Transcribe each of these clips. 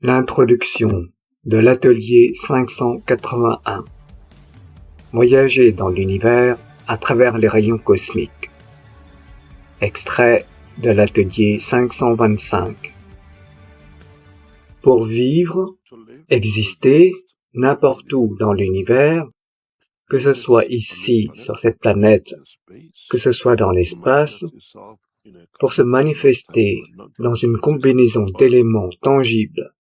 L'introduction de l'atelier 581. Voyager dans l'univers à travers les rayons cosmiques. Extrait de l'atelier 525. Pour vivre, exister n'importe où dans l'univers, que ce soit ici sur cette planète, que ce soit dans l'espace, pour se manifester dans une combinaison d'éléments tangibles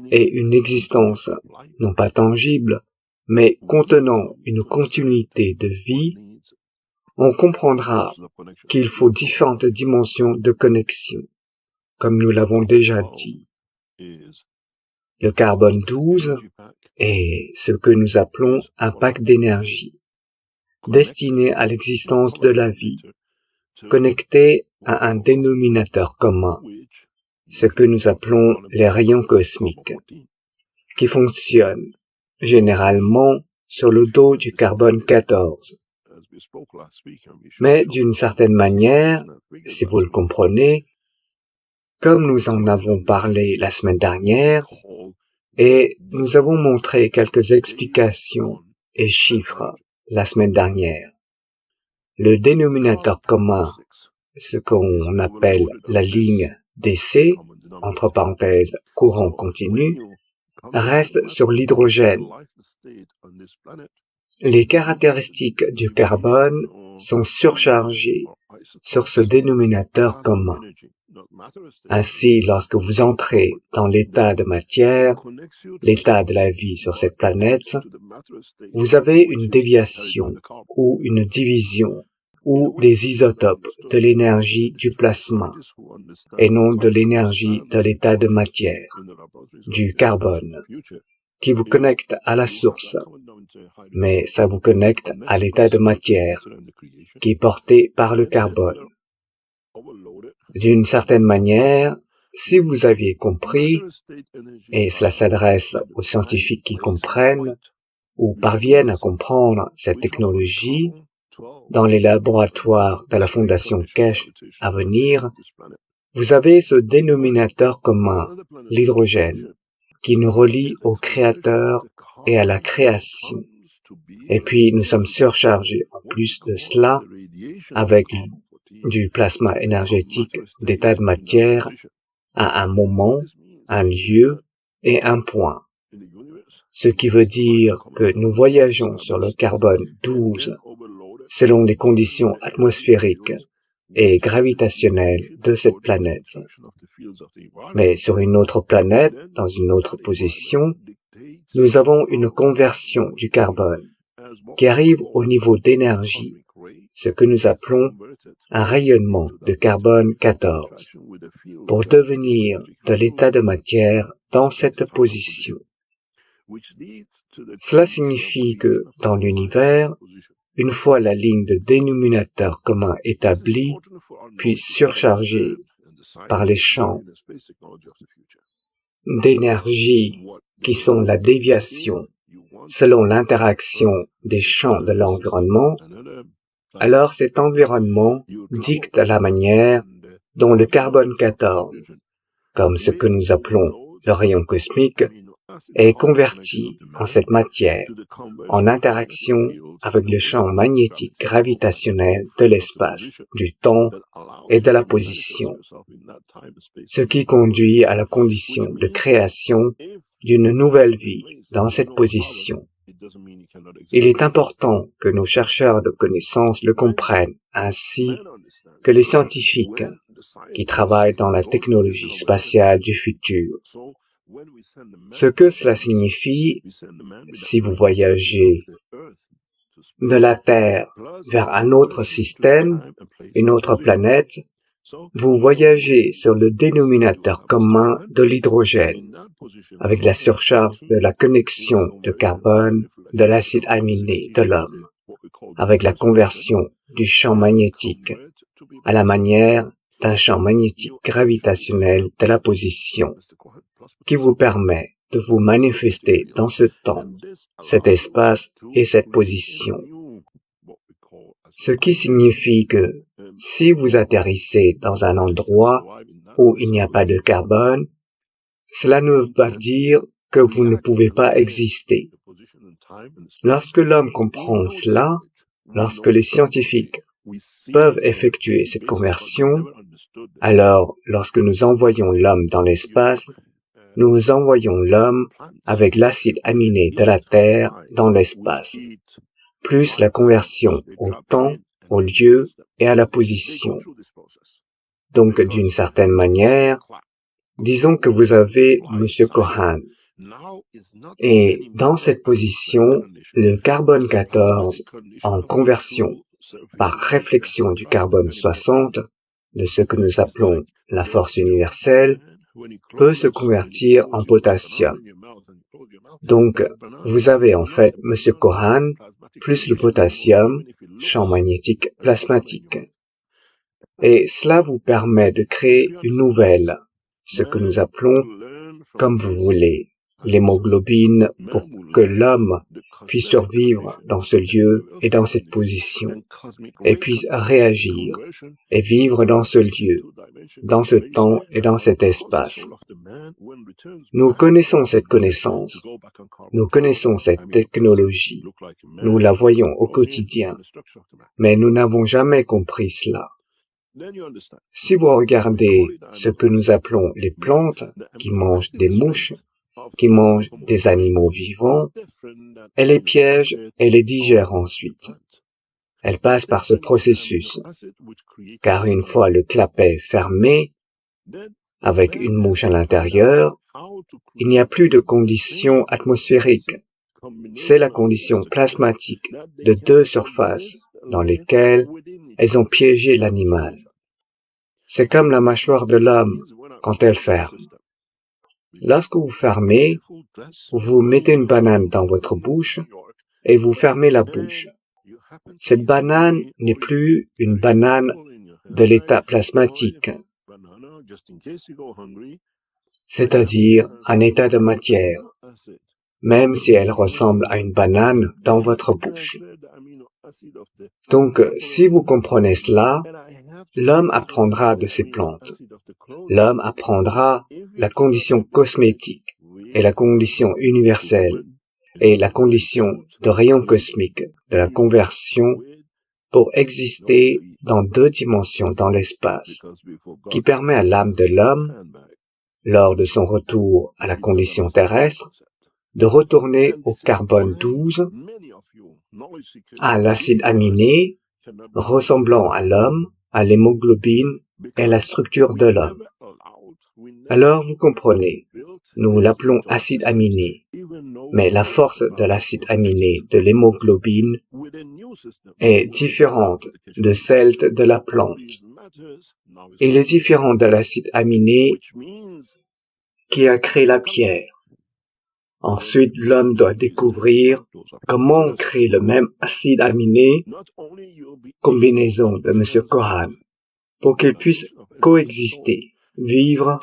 et une existence non pas tangible, mais contenant une continuité de vie, on comprendra qu'il faut différentes dimensions de connexion, comme nous l'avons déjà dit. Le carbone 12 est ce que nous appelons un pack d'énergie, destiné à l'existence de la vie, connecté à un dénominateur commun, ce que nous appelons les rayons cosmiques, qui fonctionnent généralement sur le dos du carbone 14. Mais d'une certaine manière, si vous le comprenez, comme nous en avons parlé la semaine dernière, et nous avons montré quelques explications et chiffres la semaine dernière, le dénominateur commun, ce qu'on appelle la ligne DC, entre parenthèses courant continu, reste sur l'hydrogène. Les caractéristiques du carbone sont surchargées sur ce dénominateur commun. Ainsi, lorsque vous entrez dans l'état de matière, l'état de la vie sur cette planète, vous avez une déviation ou une division ou des isotopes de l'énergie du plasma et non de l'énergie de l'état de matière, du carbone, qui vous connecte à la source, mais ça vous connecte à l'état de matière qui est porté par le carbone. D'une certaine manière, si vous aviez compris, et cela s'adresse aux scientifiques qui comprennent ou parviennent à comprendre cette technologie, dans les laboratoires de la Fondation Keshe à venir, vous avez ce dénominateur commun, l'hydrogène, qui nous relie au Créateur et à la création. Et puis nous sommes surchargés en plus de cela avec du plasma énergétique d'état de matière à un moment, un lieu et un point. Ce qui veut dire que nous voyageons sur le carbone 12 selon les conditions atmosphériques et gravitationnelles de cette planète. Mais sur une autre planète, dans une autre position, nous avons une conversion du carbone qui arrive au niveau d'énergie, ce que nous appelons un rayonnement de carbone 14, pour devenir de l'état de matière dans cette position. Cela signifie que, dans l'univers, une fois la ligne de dénominateur commun établie, puis surchargée par les champs d'énergie qui sont la déviation selon l'interaction des champs de l'environnement, alors cet environnement dicte la manière dont le carbone 14, comme ce que nous appelons le rayon cosmique, est converti en cette matière, en interaction avec le champ magnétique gravitationnel de l'espace, du temps et de la position, ce qui conduit à la condition de création d'une nouvelle vie dans cette position. Il est important que nos chercheurs de connaissances le comprennent, ainsi que les scientifiques qui travaillent dans la technologie spatiale du futur. Ce que cela signifie, si vous voyagez de la Terre vers un autre système, une autre planète, vous voyagez sur le dénominateur commun de l'hydrogène, avec la surcharge de la connexion de carbone de l'acide aminé de l'homme, avec la conversion du champ magnétique à la manière d'un champ magnétique gravitationnel de la position, qui vous permet de vous manifester dans ce temps, cet espace et cette position. Ce qui signifie que si vous atterrissez dans un endroit où il n'y a pas de carbone, cela ne veut pas dire que vous ne pouvez pas exister. Lorsque l'homme comprend cela, lorsque les scientifiques peuvent effectuer cette conversion, alors lorsque nous envoyons l'homme dans l'espace, nous envoyons l'homme avec l'acide aminé de la Terre dans l'espace, plus la conversion au temps, au lieu et à la position. Donc, d'une certaine manière, disons que vous avez M. Cohan, et dans cette position, le carbone 14, en conversion par réflexion du carbone 60, de ce que nous appelons la force universelle, peut se convertir en potassium. Donc, vous avez en fait M. Cohan plus le potassium, champ magnétique plasmatique. Et cela vous permet de créer une nouvelle, ce que nous appelons, comme vous voulez, l'hémoglobine pour que l'homme puisse survivre dans ce lieu et dans cette position, et puisse réagir et vivre dans ce lieu, dans ce temps et dans cet espace. Nous connaissons cette connaissance, nous connaissons cette technologie, nous la voyons au quotidien, mais nous n'avons jamais compris cela. Si vous regardez ce que nous appelons les plantes qui mangent des mouches, qui mangent des animaux vivants, elles les piègent et les digèrent ensuite. Elles passent par ce processus, car une fois le clapet fermé, avec une mouche à l'intérieur, il n'y a plus de conditions atmosphériques. C'est la condition plasmatique de deux surfaces dans lesquelles elles ont piégé l'animal. C'est comme la mâchoire de l'homme quand elle ferme. Lorsque vous fermez, vous mettez une banane dans votre bouche et vous fermez la bouche. Cette banane n'est plus une banane de l'état plasmatique, c'est-à-dire un état de matière, même si elle ressemble à une banane dans votre bouche. Donc, si vous comprenez cela, l'homme apprendra de ces plantes. L'homme apprendra la condition cosmétique et la condition universelle et la condition de rayon cosmique de la conversion pour exister dans deux dimensions dans l'espace, qui permet à l'âme de l'homme, lors de son retour à la condition terrestre, de retourner au carbone 12, à l'acide aminé, ressemblant à l'homme, à l'hémoglobine et à la structure de l'homme. Alors vous comprenez, nous l'appelons acide aminé, mais la force de l'acide aminé de l'hémoglobine est différente de celle de la plante. Il est différent de l'acide aminé qui a créé la pierre. Ensuite, l'homme doit découvrir comment on crée le même acide aminé, combinaison de M. Cohan, pour qu'ils puissent coexister, vivre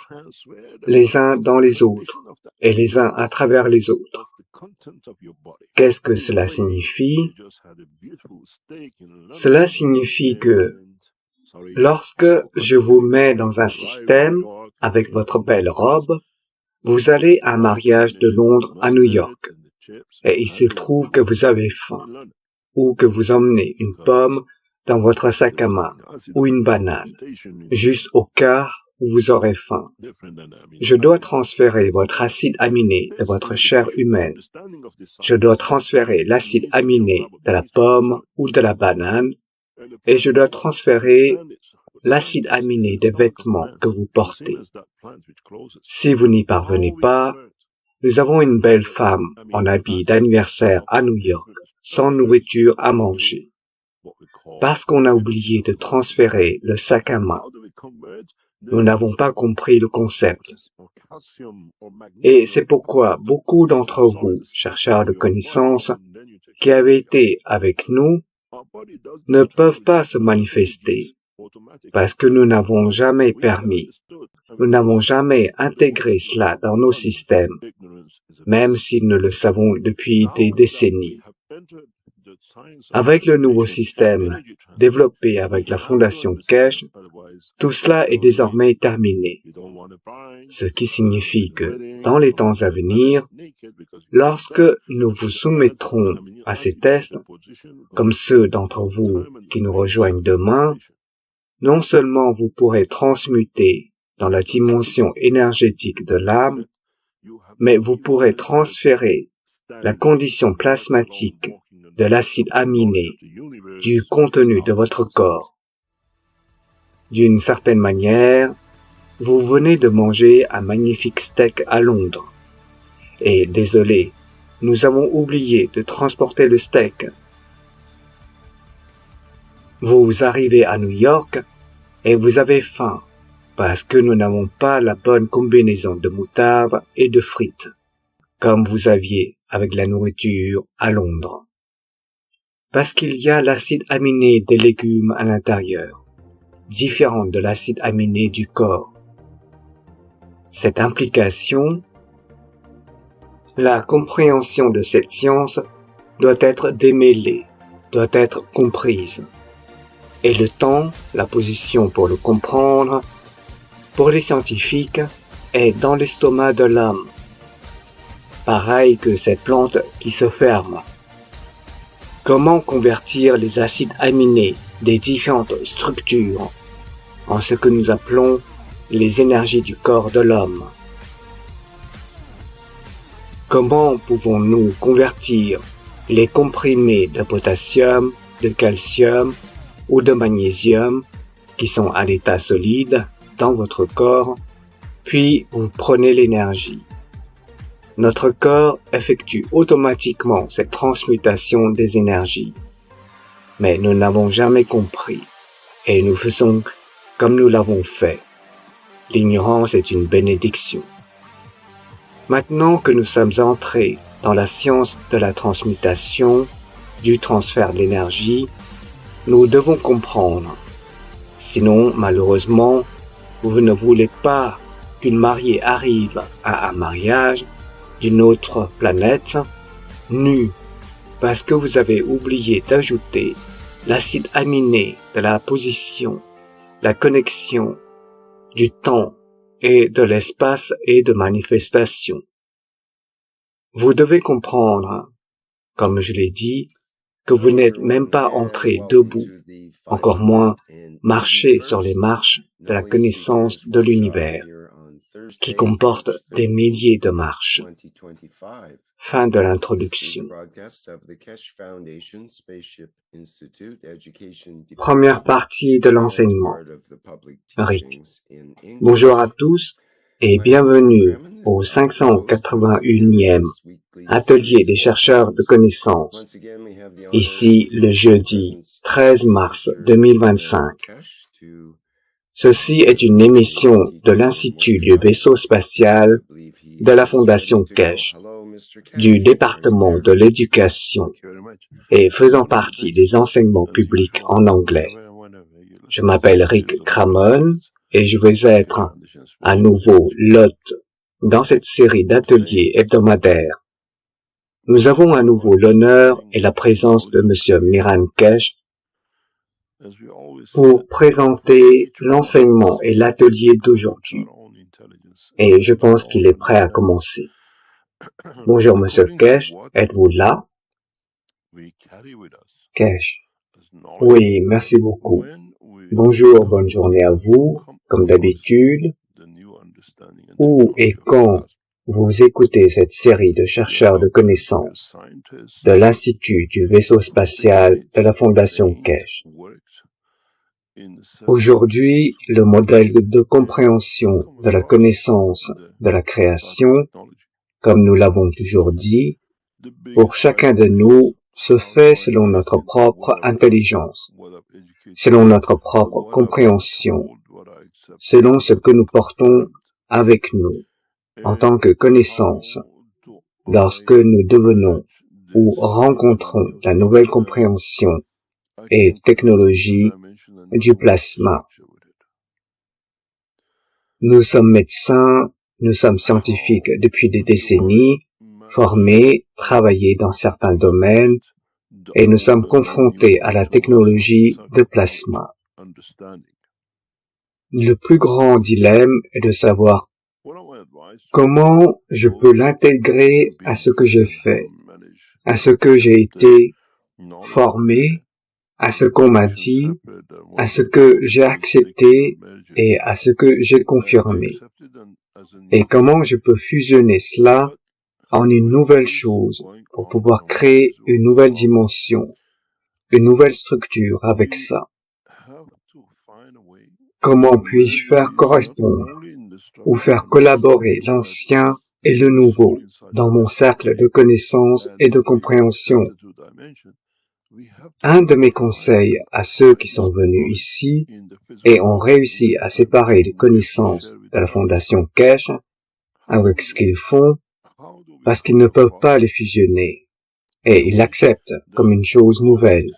les uns dans les autres et les uns à travers les autres. Qu'est-ce que cela signifie? Cela signifie que lorsque je vous mets dans un système avec votre belle robe, vous allez à un mariage de Londres à New York et il se trouve que vous avez faim ou que vous emmenez une pomme dans votre sac à main ou une banane, juste au cas où vous aurez faim. Je dois transférer votre acide aminé de votre chair humaine. Je dois transférer l'acide aminé de la pomme ou de la banane et je dois transférer l'acide aminé des vêtements que vous portez. Si vous n'y parvenez pas, nous avons une belle femme en habit d'anniversaire à New York, sans nourriture à manger. Parce qu'on a oublié de transférer le sac à main, nous n'avons pas compris le concept. Et c'est pourquoi beaucoup d'entre vous, chercheurs de connaissances, qui avaient été avec nous, ne peuvent pas se manifester, parce que nous n'avons jamais permis, nous n'avons jamais intégré cela dans nos systèmes, même si nous le savons depuis des décennies. Avec le nouveau système développé avec la Fondation Keshe, Tout cela est désormais terminé, ce qui signifie que, dans les temps à venir, lorsque nous vous soumettrons à ces tests, comme ceux d'entre vous qui nous rejoignent demain, non seulement vous pourrez transmuter dans la dimension énergétique de l'âme, mais vous pourrez transférer la condition plasmatique de l'acide aminé du contenu de votre corps. D'une certaine manière, vous venez de manger un magnifique steak à Londres. Et désolé, nous avons oublié de transporter le steak. Vous arrivez à New York et vous avez faim parce que nous n'avons pas la bonne combinaison de moutarde et de frites, comme vous aviez avec la nourriture à Londres. Parce qu'il y a l'acide aminé des légumes à l'intérieur, différent de l'acide aminé du corps. Cette implication, la compréhension de cette science doit être démêlée, doit être comprise. Et le temps, la position pour le comprendre, pour les scientifiques, est dans l'estomac de l'homme. Pareil que cette plante qui se ferme. Comment convertir les acides aminés des différentes structures en ce que nous appelons les énergies du corps de l'homme? Comment pouvons-nous convertir les comprimés de potassium, de calcium ou de magnésium qui sont à l'état solide dans votre corps, puis vous prenez l'énergie. Notre corps effectue automatiquement cette transmutation des énergies. Mais nous n'avons jamais compris et nous faisons comme nous l'avons fait. L'ignorance est une bénédiction. Maintenant que nous sommes entrés dans la science de la transmutation, du transfert de l'énergie, nous devons comprendre. Sinon, malheureusement, vous ne voulez pas qu'une mariée arrive à un mariage d'une autre planète, nue, parce que vous avez oublié d'ajouter l'acide aminé de la position, la connexion, du temps et de l'espace et de manifestation. Vous devez comprendre, comme je l'ai dit, que vous n'êtes même pas entré debout, encore moins marcher sur les marches de la connaissance de l'univers, qui comporte des milliers de marches. Fin de l'introduction. Première partie de l'enseignement. Rick. Bonjour à tous et bienvenue au 581e Atelier des chercheurs de connaissances. Ici le jeudi 13 mars 2025. Ceci est une émission de l'Institut du vaisseau spatial de la Fondation Keshe, du département de l'éducation et faisant partie des enseignements publics en anglais. Je m'appelle Rick Cramon et je vais être à nouveau l'hôte dans cette série d'ateliers hebdomadaires. Nous avons à nouveau l'honneur et la présence de M. Miran Keshe pour présenter l'enseignement et l'atelier d'aujourd'hui. Et je pense qu'il est prêt à commencer. Bonjour Monsieur Keshe, êtes-vous là? Keshe. Oui, merci beaucoup. Bonjour, bonne journée à vous, comme d'habitude. Où et quand vous écoutez cette série de chercheurs de connaissances de l'Institut du vaisseau spatial de la Fondation Keshe. Aujourd'hui, le modèle de compréhension de la connaissance de la création, comme nous l'avons toujours dit, pour chacun de nous se fait selon notre propre intelligence, selon notre propre compréhension, selon ce que nous portons avec nous en tant que connaissance, lorsque nous devenons ou rencontrons la nouvelle compréhension et technologie du plasma. Nous sommes médecins, nous sommes scientifiques depuis des décennies, formés, travaillés dans certains domaines, et nous sommes confrontés à la technologie de plasma. Le plus grand dilemme est de savoir comment je peux l'intégrer à ce que j'ai fait, à ce que j'ai été formé, à ce qu'on m'a dit, à ce que j'ai accepté et à ce que j'ai confirmé. Et comment je peux fusionner cela en une nouvelle chose pour pouvoir créer une nouvelle dimension, une nouvelle structure avec ça. Comment puis-je faire correspondre ou faire collaborer l'ancien et le nouveau dans mon cercle de connaissances et de compréhension? Un de mes conseils à ceux qui sont venus ici et ont réussi à séparer les connaissances de la Fondation Keshe avec ce qu'ils font, parce qu'ils ne peuvent pas les fusionner, et ils l'acceptent comme une chose nouvelle.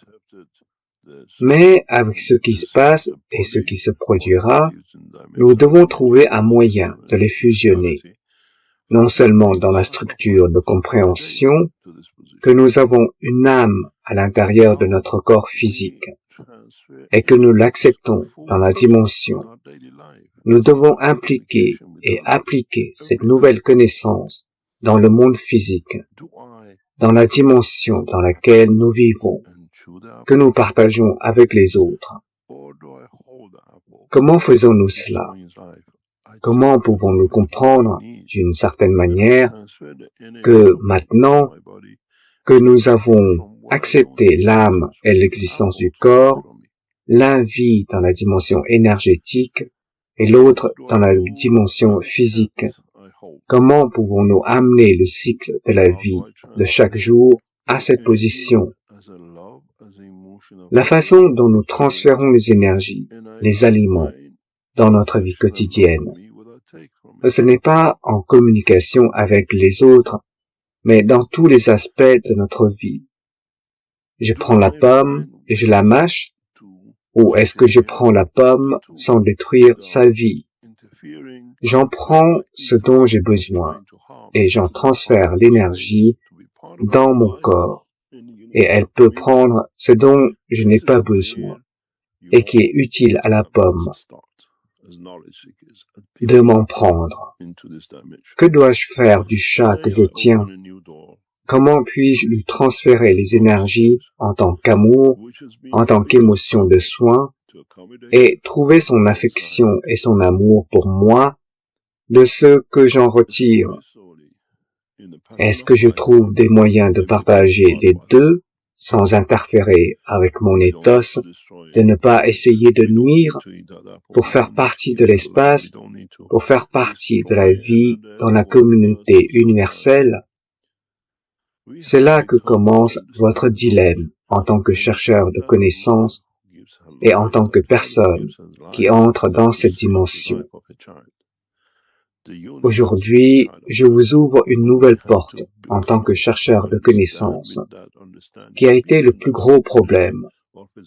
Mais avec ce qui se passe et ce qui se produira, nous devons trouver un moyen de les fusionner, non seulement dans la structure de compréhension, que nous avons une âme à l'intérieur de notre corps physique, et que nous l'acceptons dans la dimension. Nous devons impliquer et appliquer cette nouvelle connaissance dans le monde physique, dans la dimension dans laquelle nous vivons, que nous partageons avec les autres. Comment faisons-nous cela? Comment pouvons-nous comprendre, d'une certaine manière, que maintenant que nous avons accepté l'âme et l'existence du corps, l'un vit dans la dimension énergétique et l'autre dans la dimension physique, comment pouvons-nous amener le cycle de la vie de chaque jour à cette position? La façon dont nous transférons les énergies, les aliments, dans notre vie quotidienne, ce n'est pas en communication avec les autres, mais dans tous les aspects de notre vie. Je prends la pomme et je la mâche, ou est-ce que je prends la pomme sans détruire sa vie? J'en prends ce dont j'ai besoin et j'en transfère l'énergie dans mon corps, et elle peut prendre ce dont je n'ai pas besoin et qui est utile à la pomme de m'en prendre. Que dois-je faire du chat que je tiens? Comment puis-je lui transférer les énergies en tant qu'amour, en tant qu'émotion de soin, et trouver son affection et son amour pour moi de ce que j'en retire? Est-ce que je trouve des moyens de partager les deux sans interférer avec mon ethos, de ne pas essayer de nuire, pour faire partie de l'espace, pour faire partie de la vie dans la communauté universelle? C'est là que commence votre dilemme en tant que chercheur de connaissances et en tant que personne qui entre dans cette dimension. Aujourd'hui, je vous ouvre une nouvelle porte en tant que chercheur de connaissances, qui a été le plus gros problème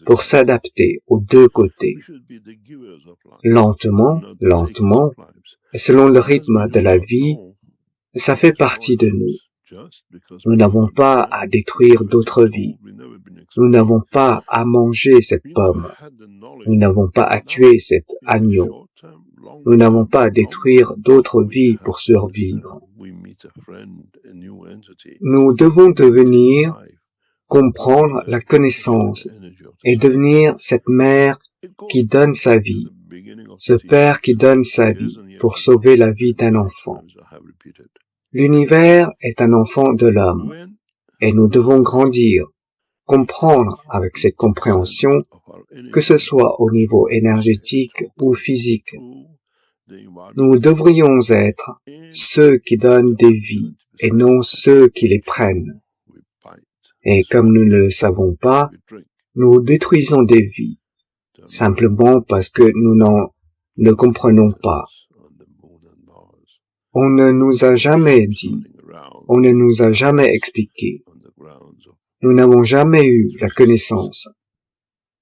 pour s'adapter aux deux côtés. Lentement, et selon le rythme de la vie, ça fait partie de nous. Nous n'avons pas à détruire d'autres vies. Nous n'avons pas à manger cette pomme. Nous n'avons pas à tuer cet agneau. Nous n'avons pas à détruire d'autres vies pour survivre. Nous devons devenir, comprendre la connaissance et devenir cette mère qui donne sa vie, ce père qui donne sa vie pour sauver la vie d'un enfant. L'univers est un enfant de l'homme et nous devons grandir, comprendre avec cette compréhension, que ce soit au niveau énergétique ou physique. Nous devrions être ceux qui donnent des vies et non ceux qui les prennent. Et comme nous ne le savons pas, nous détruisons des vies, simplement parce que nous ne comprenons pas. On ne nous a jamais dit, on ne nous a jamais expliqué. Nous n'avons jamais eu la connaissance.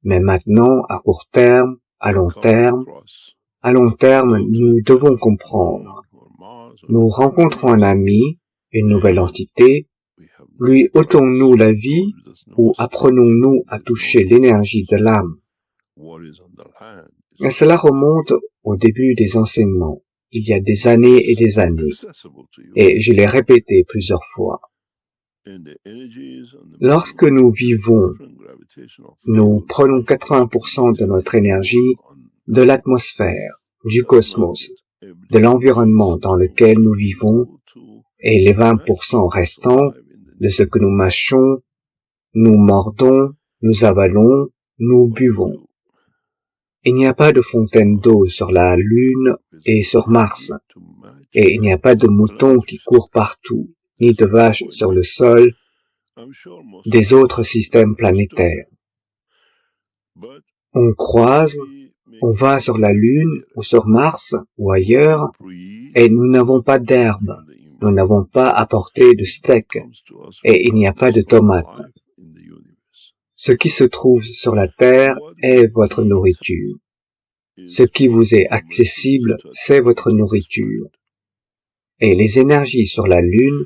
Mais maintenant, à court terme, à long terme, nous devons comprendre. Nous rencontrons un ami, une nouvelle entité, lui ôtons-nous la vie ou apprenons-nous à toucher l'énergie de l'âme? Et cela remonte au début des enseignements, il y a des années et des années, et je l'ai répété plusieurs fois. Lorsque nous vivons, nous prenons 80% de notre énergie de l'atmosphère, du cosmos, de l'environnement dans lequel nous vivons, et les 20% restants de ce que nous mâchons, nous mordons, nous avalons, nous buvons. Il n'y a pas de fontaine d'eau sur la Lune et sur Mars, et il n'y a pas de moutons qui courent partout, ni de vaches sur le sol des autres systèmes planétaires. On croise, on va sur la Lune ou sur Mars ou ailleurs, et nous n'avons pas d'herbe, nous n'avons pas apporté de steak, et il n'y a pas de tomates. Ce qui se trouve sur la Terre est votre nourriture. Ce qui vous est accessible, c'est votre nourriture. Et les énergies sur la Lune,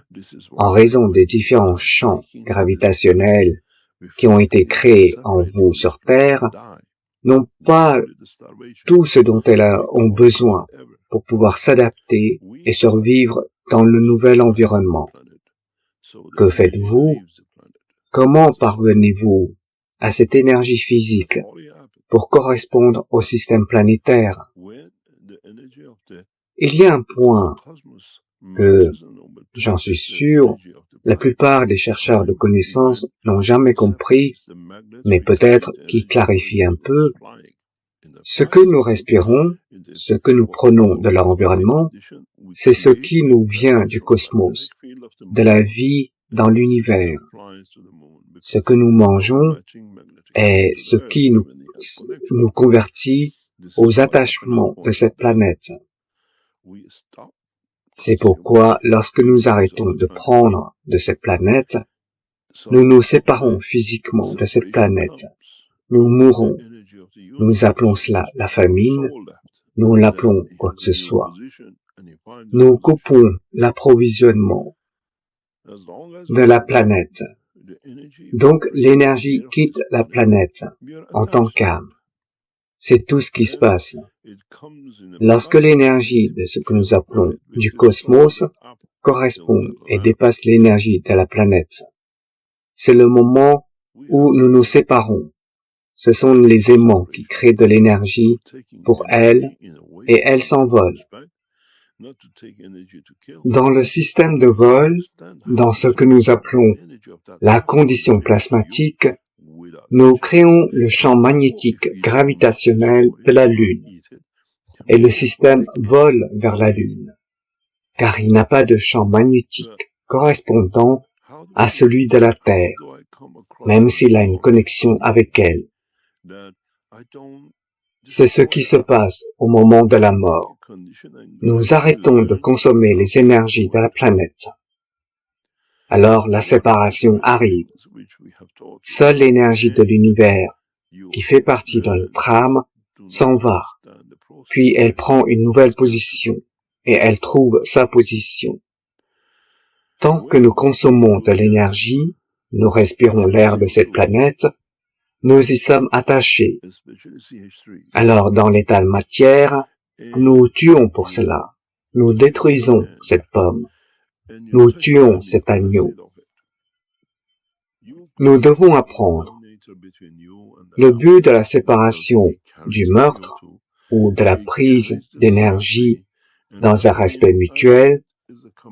en raison des différents champs gravitationnels qui ont été créés en vous sur Terre, n'ont pas tout ce dont elles ont besoin pour pouvoir s'adapter et survivre dans le nouvel environnement. Que faites-vous? Comment parvenez-vous à cette énergie physique pour correspondre au système planétaire? Il y a un point que, j'en suis sûr, la plupart des chercheurs de connaissances n'ont jamais compris, mais peut-être qui clarifie un peu. Ce que nous respirons, ce que nous prenons de l'environnement, c'est ce qui nous vient du cosmos, de la vie dans l'univers. Ce que nous mangeons est ce qui nous convertit aux attachements de cette planète. C'est pourquoi, lorsque nous arrêtons de prendre de cette planète, nous nous séparons physiquement de cette planète. Nous mourrons. Nous appelons cela la famine. Nous l'appelons quoi que ce soit. Nous coupons l'approvisionnement de la planète. Donc, l'énergie quitte la planète en tant qu'âme. C'est tout ce qui se passe. Lorsque l'énergie de ce que nous appelons du cosmos correspond et dépasse l'énergie de la planète, c'est le moment où nous nous séparons. Ce sont les aimants qui créent de l'énergie pour elles et elles s'envolent. Dans le système de vol, dans ce que nous appelons la condition plasmatique, nous créons le champ magnétique gravitationnel de la Lune, et le système vole vers la Lune, car il n'a pas de champ magnétique correspondant à celui de la Terre, même s'il a une connexion avec elle. C'est ce qui se passe au moment de la mort. Nous arrêtons de consommer les énergies de la planète. Alors la séparation arrive. Seule l'énergie de l'univers, qui fait partie de notre âme, s'en va. Puis elle prend une nouvelle position, et elle trouve sa position. Tant que nous consommons de l'énergie, nous respirons l'air de cette planète, nous y sommes attachés. Alors dans l'état de matière, nous tuons pour cela. Nous détruisons cette pomme. Nous tuons cet agneau. Nous devons apprendre. Le but de la séparation, du meurtre ou de la prise d'énergie dans un respect mutuel,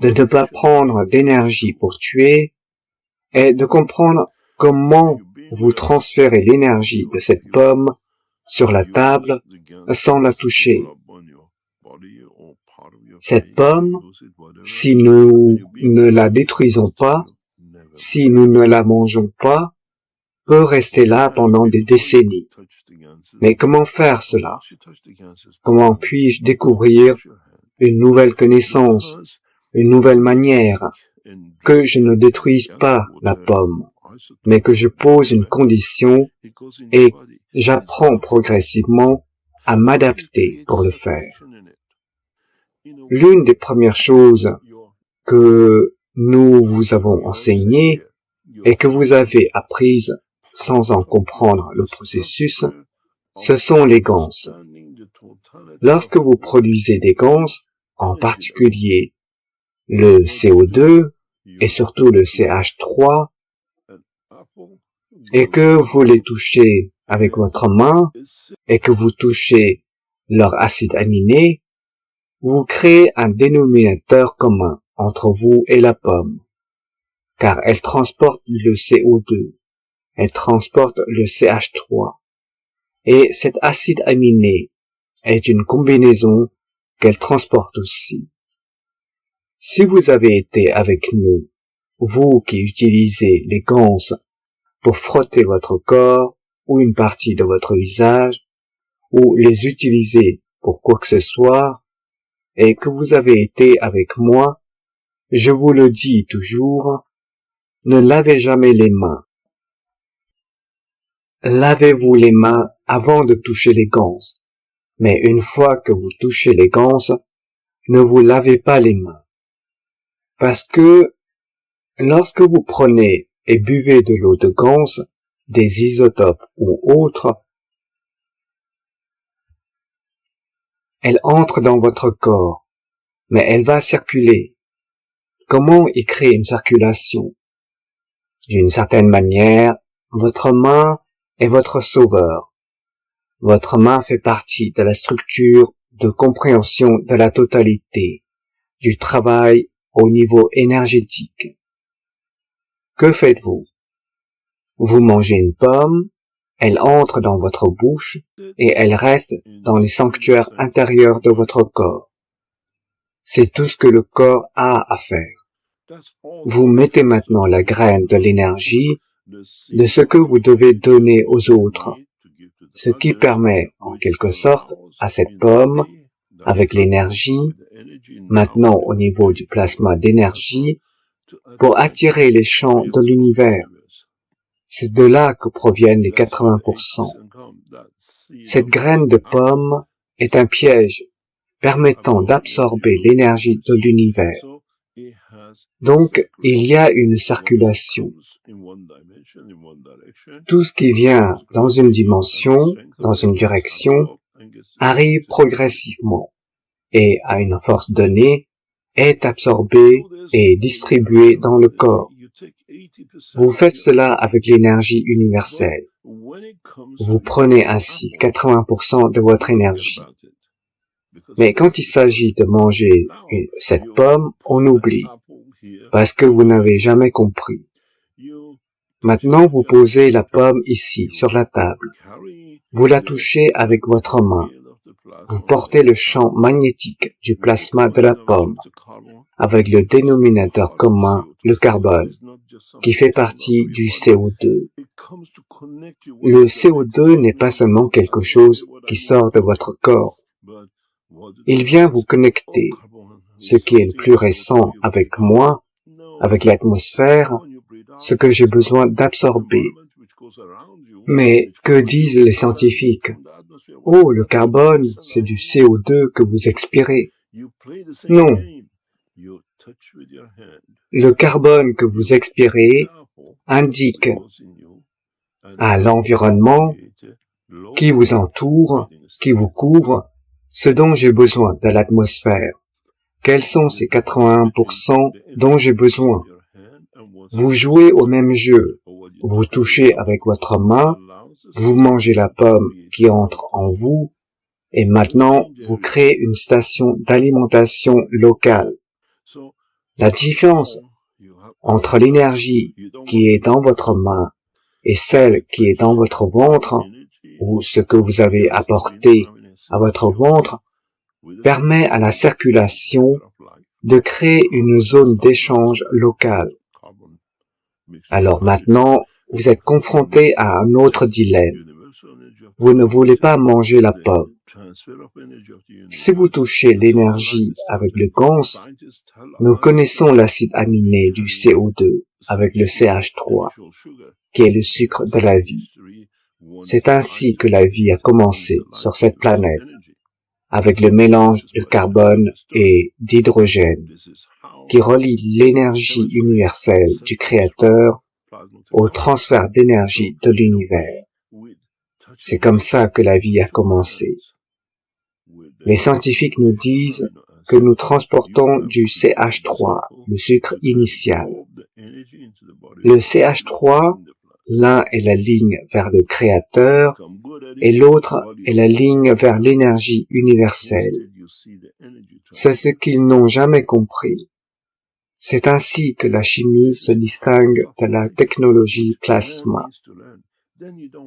de ne pas prendre d'énergie pour tuer, est de comprendre comment vous transférez l'énergie de cette pomme sur la table sans la toucher. Cette pomme, si nous ne la détruisons pas, si nous ne la mangeons pas, peut rester là pendant des décennies. Mais comment faire cela? Comment puis-je découvrir une nouvelle connaissance, une nouvelle manière, que je ne détruise pas la pomme, mais que je pose une condition et j'apprends progressivement à m'adapter pour le faire. L'une des premières choses que nous vous avons enseignées et que vous avez apprises sans en comprendre le processus, ce sont les ganses. Lorsque vous produisez des gaz, en particulier le CO2 et surtout le CH3, et que vous les touchez avec votre main et que vous touchez leur acide aminé, vous créez un dénominateur commun entre vous et la pomme, car elle transporte le CO2, elle transporte le CH3, et cet acide aminé est une combinaison qu'elle transporte aussi. Si vous avez été avec nous, vous qui utilisez les gants pour frotter votre corps ou une partie de votre visage, ou les utiliser pour quoi que ce soit, et que vous avez été avec moi, je vous le dis toujours, ne lavez jamais les mains. Lavez-vous les mains avant de toucher les gants, mais une fois que vous touchez les gants, ne vous lavez pas les mains. Parce que lorsque vous prenez et buvez de l'eau de gants, des isotopes ou autres, elle entre dans votre corps, mais elle va circuler. Comment y créer une circulation? D'une certaine manière, votre main est votre sauveur. Votre main fait partie de la structure de compréhension de la totalité, du travail au niveau énergétique. Que faites-vous? Vous mangez une pomme, elle entre dans votre bouche et elle reste dans les sanctuaires intérieurs de votre corps. C'est tout ce que le corps a à faire. Vous mettez maintenant la graine de l'énergie de ce que vous devez donner aux autres, ce qui permet, en quelque sorte, à cette pomme, avec l'énergie, maintenant au niveau du plasma d'énergie, pour attirer les champs de l'univers. C'est de là que proviennent les 80%. Cette graine de pomme est un piège permettant d'absorber l'énergie de l'univers. Donc, il y a une circulation. Tout ce qui vient dans une dimension, dans une direction, arrive progressivement et, à une force donnée, est absorbé et distribué dans le corps. Vous faites cela avec l'énergie universelle. Vous prenez ainsi 80% de votre énergie. Mais quand il s'agit de manger cette pomme, on oublie, parce que vous n'avez jamais compris. Maintenant, vous posez la pomme ici, sur la table. Vous la touchez avec votre main. Vous portez le champ magnétique du plasma de la pomme, avec le dénominateur commun, le carbone, qui fait partie du CO2. Le CO2 n'est pas seulement quelque chose qui sort de votre corps. Il vient vous connecter, ce qui est le plus récent avec moi, avec l'atmosphère, ce que j'ai besoin d'absorber. Mais que disent les scientifiques? Oh, le carbone, c'est du CO2 que vous expirez. Non. Le carbone que vous expirez indique à l'environnement qui vous entoure, qui vous couvre, ce dont j'ai besoin de l'atmosphère. Quels sont ces 81% dont j'ai besoin? Vous jouez au même jeu. Vous touchez avec votre main, vous mangez la pomme qui entre en vous, et maintenant vous créez une station d'alimentation locale. La différence entre l'énergie qui est dans votre main et celle qui est dans votre ventre, ou ce que vous avez apporté à votre ventre, permet à la circulation de créer une zone d'échange locale. Alors maintenant, vous êtes confronté à un autre dilemme. Vous ne voulez pas manger la pomme. Si vous touchez l'énergie avec le gans, nous connaissons l'acide aminé du CO2 avec le CH3, qui est le sucre de la vie. C'est ainsi que la vie a commencé sur cette planète, avec le mélange de carbone et d'hydrogène, qui relie l'énergie universelle du Créateur au transfert d'énergie de l'univers. C'est comme ça que la vie a commencé. Les scientifiques nous disent que nous transportons du CH3, le sucre initial. Le CH3, l'un est la ligne vers le Créateur et l'autre est la ligne vers l'énergie universelle. C'est ce qu'ils n'ont jamais compris. C'est ainsi que la chimie se distingue de la technologie plasma.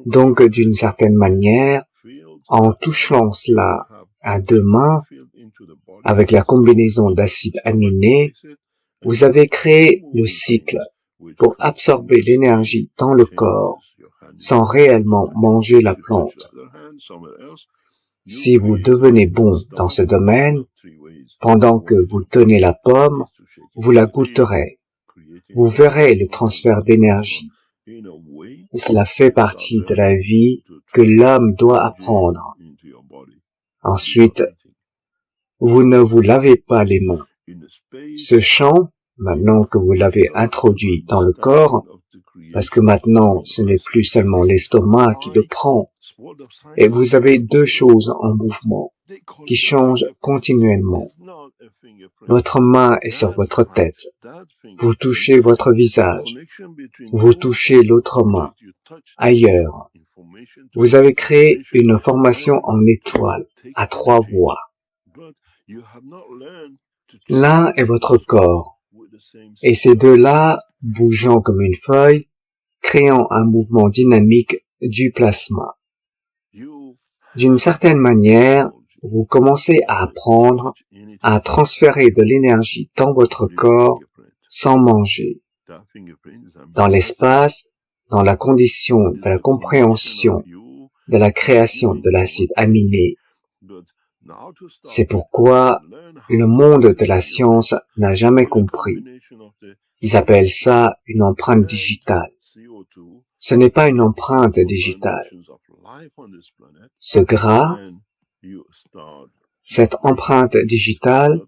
Donc, d'une certaine manière, en touchant cela à deux mains, avec la combinaison d'acides aminés, vous avez créé le cycle pour absorber l'énergie dans le corps sans réellement manger la plante. Si vous devenez bon dans ce domaine, pendant que vous tenez la pomme, vous la goûterez. Vous verrez le transfert d'énergie. Cela fait partie de la vie que l'homme doit apprendre. Ensuite, vous ne vous lavez pas les mains. Ce champ, maintenant que vous l'avez introduit dans le corps, parce que maintenant ce n'est plus seulement l'estomac qui le prend, et vous avez deux choses en mouvement qui changent continuellement. Votre main est sur votre tête. Vous touchez votre visage. Vous touchez l'autre main, ailleurs. Vous avez créé une formation en étoile, à trois voies. L'un est votre corps, et ces deux-là, bougeant comme une feuille, créant un mouvement dynamique du plasma. D'une certaine manière, vous commencez à apprendre à transférer de l'énergie dans votre corps sans manger. Dans l'espace, dans la condition de la compréhension de la création de l'acide aminé. C'est pourquoi le monde de la science n'a jamais compris. Ils appellent ça une empreinte digitale. Ce n'est pas une empreinte digitale. Ce gras, cette empreinte digitale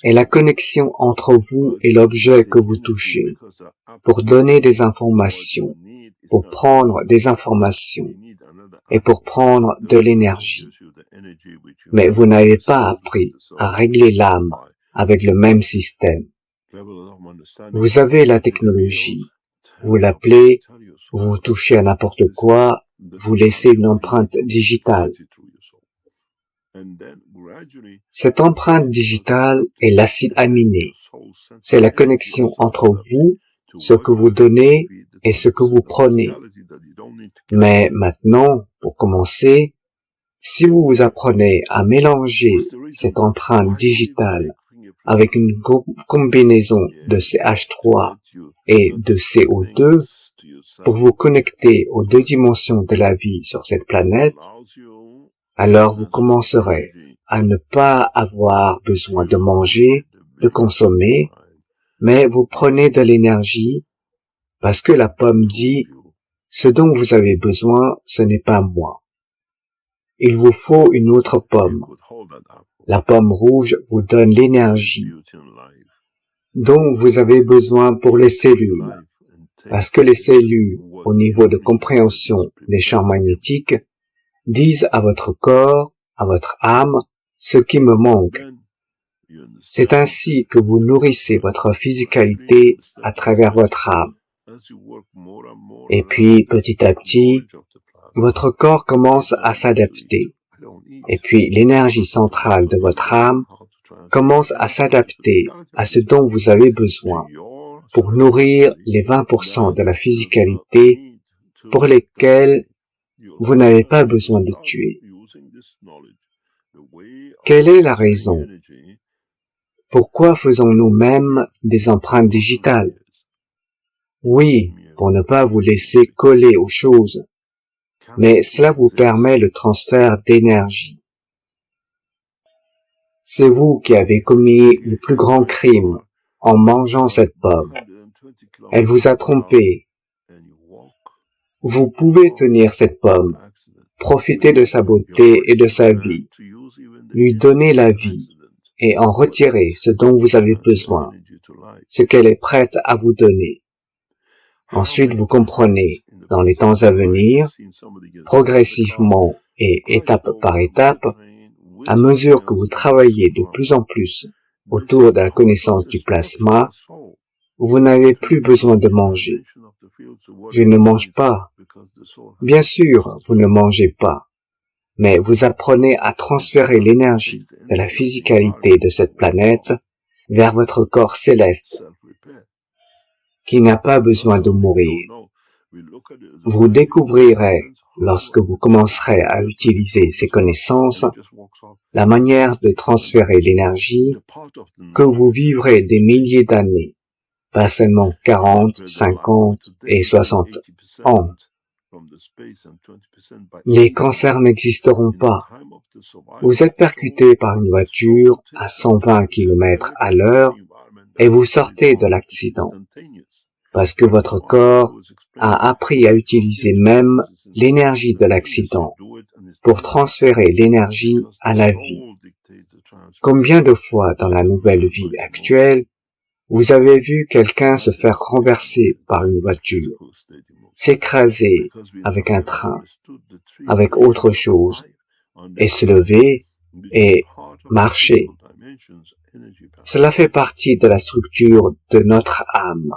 est la connexion entre vous et l'objet que vous touchez pour donner des informations, pour prendre des informations et pour prendre de l'énergie. Mais vous n'avez pas appris à régler l'âme avec le même système. Vous avez la technologie, vous l'appelez, vous touchez à n'importe quoi, vous laissez une empreinte digitale. Cette empreinte digitale est l'acide aminé. C'est la connexion entre vous, ce que vous donnez et ce que vous prenez. Mais maintenant, pour commencer, si vous vous apprenez à mélanger cette empreinte digitale avec une combinaison de CH3 et de CO2 pour vous connecter aux deux dimensions de la vie sur cette planète, alors vous commencerez à ne pas avoir besoin de manger, de consommer, mais vous prenez de l'énergie parce que la pomme dit « Ce dont vous avez besoin, ce n'est pas moi. Il vous faut une autre pomme. La pomme rouge vous donne l'énergie dont vous avez besoin pour les cellules, parce que les cellules, au niveau de compréhension des champs magnétiques, disent à votre corps, à votre âme, ce qui me manque. C'est ainsi que vous nourrissez votre physicalité à travers votre âme. Et puis, petit à petit, votre corps commence à s'adapter. Et puis, l'énergie centrale de votre âme commence à s'adapter à ce dont vous avez besoin pour nourrir les 20% de la physicalité pour lesquels vous n'avez pas besoin de tuer. Quelle est la raison? Pourquoi faisons-nous même des empreintes digitales? Oui, pour ne pas vous laisser coller aux choses, mais cela vous permet le transfert d'énergie. C'est vous qui avez commis le plus grand crime en mangeant cette pomme. Elle vous a trompé. Vous pouvez tenir cette pomme, profiter de sa beauté et de sa vie, lui donner la vie et en retirer ce dont vous avez besoin, ce qu'elle est prête à vous donner. Ensuite, vous comprenez, dans les temps à venir, progressivement et étape par étape, À mesure que vous travaillez de plus en plus autour de la connaissance du plasma, vous n'avez plus besoin de manger. Je ne mange pas. Bien sûr, vous ne mangez pas, mais vous apprenez à transférer l'énergie de la physicalité de cette planète vers votre corps céleste, qui n'a pas besoin de mourir. Vous découvrirez, lorsque vous commencerez à utiliser ces connaissances, la manière de transférer l'énergie, que vous vivrez des milliers d'années, pas seulement 40, 50 et 60 ans. Les cancers n'existeront pas. Vous êtes percuté par une voiture à 120 km à l'heure et vous sortez de l'accident, parce que votre corps a appris à utiliser même l'énergie de l'accident pour transférer l'énergie à la vie. Combien de fois dans la nouvelle vie actuelle, vous avez vu quelqu'un se faire renverser par une voiture, s'écraser avec un train, avec autre chose, et se lever et marcher? Cela fait partie de la structure de notre âme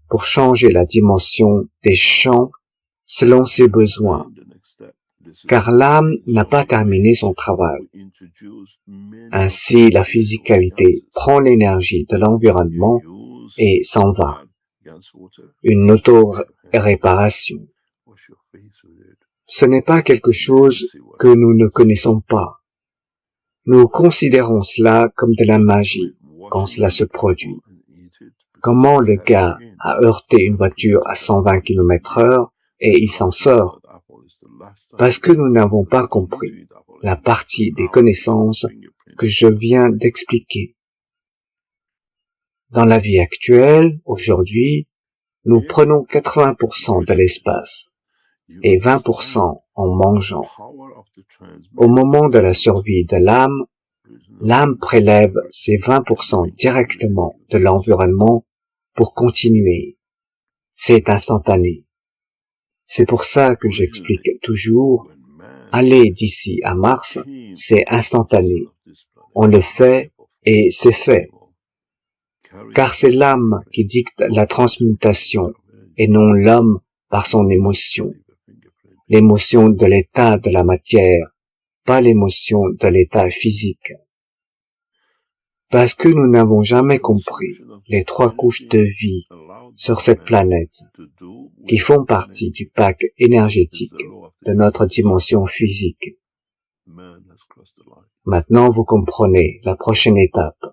pour changer la dimension des champs selon ses besoins, car l'âme n'a pas terminé son travail. Ainsi, la physicalité prend l'énergie de l'environnement et s'en va. Une auto-réparation. Ce n'est pas quelque chose que nous ne connaissons pas. Nous considérons cela comme de la magie quand cela se produit. Comment le gars a heurté une voiture à 120 km/h et il s'en sort? Parce que nous n'avons pas compris la partie des connaissances que je viens d'expliquer. Dans la vie actuelle, aujourd'hui, nous prenons 80% de l'espace et 20% en mangeant. Au moment de la survie de l'âme, l'âme prélève ces 20% directement de l'environnement pour continuer. C'est instantané. C'est pour ça que j'explique toujours, aller d'ici à Mars, c'est instantané. On le fait et c'est fait. Car c'est l'âme qui dicte la transmutation et non l'homme par son émotion. L'émotion de l'état de la matière, pas l'émotion de l'état physique. Parce que nous n'avons jamais compris les 3 couches de vie sur cette planète qui font partie du pack énergétique de notre dimension physique. Maintenant, vous comprenez la prochaine étape.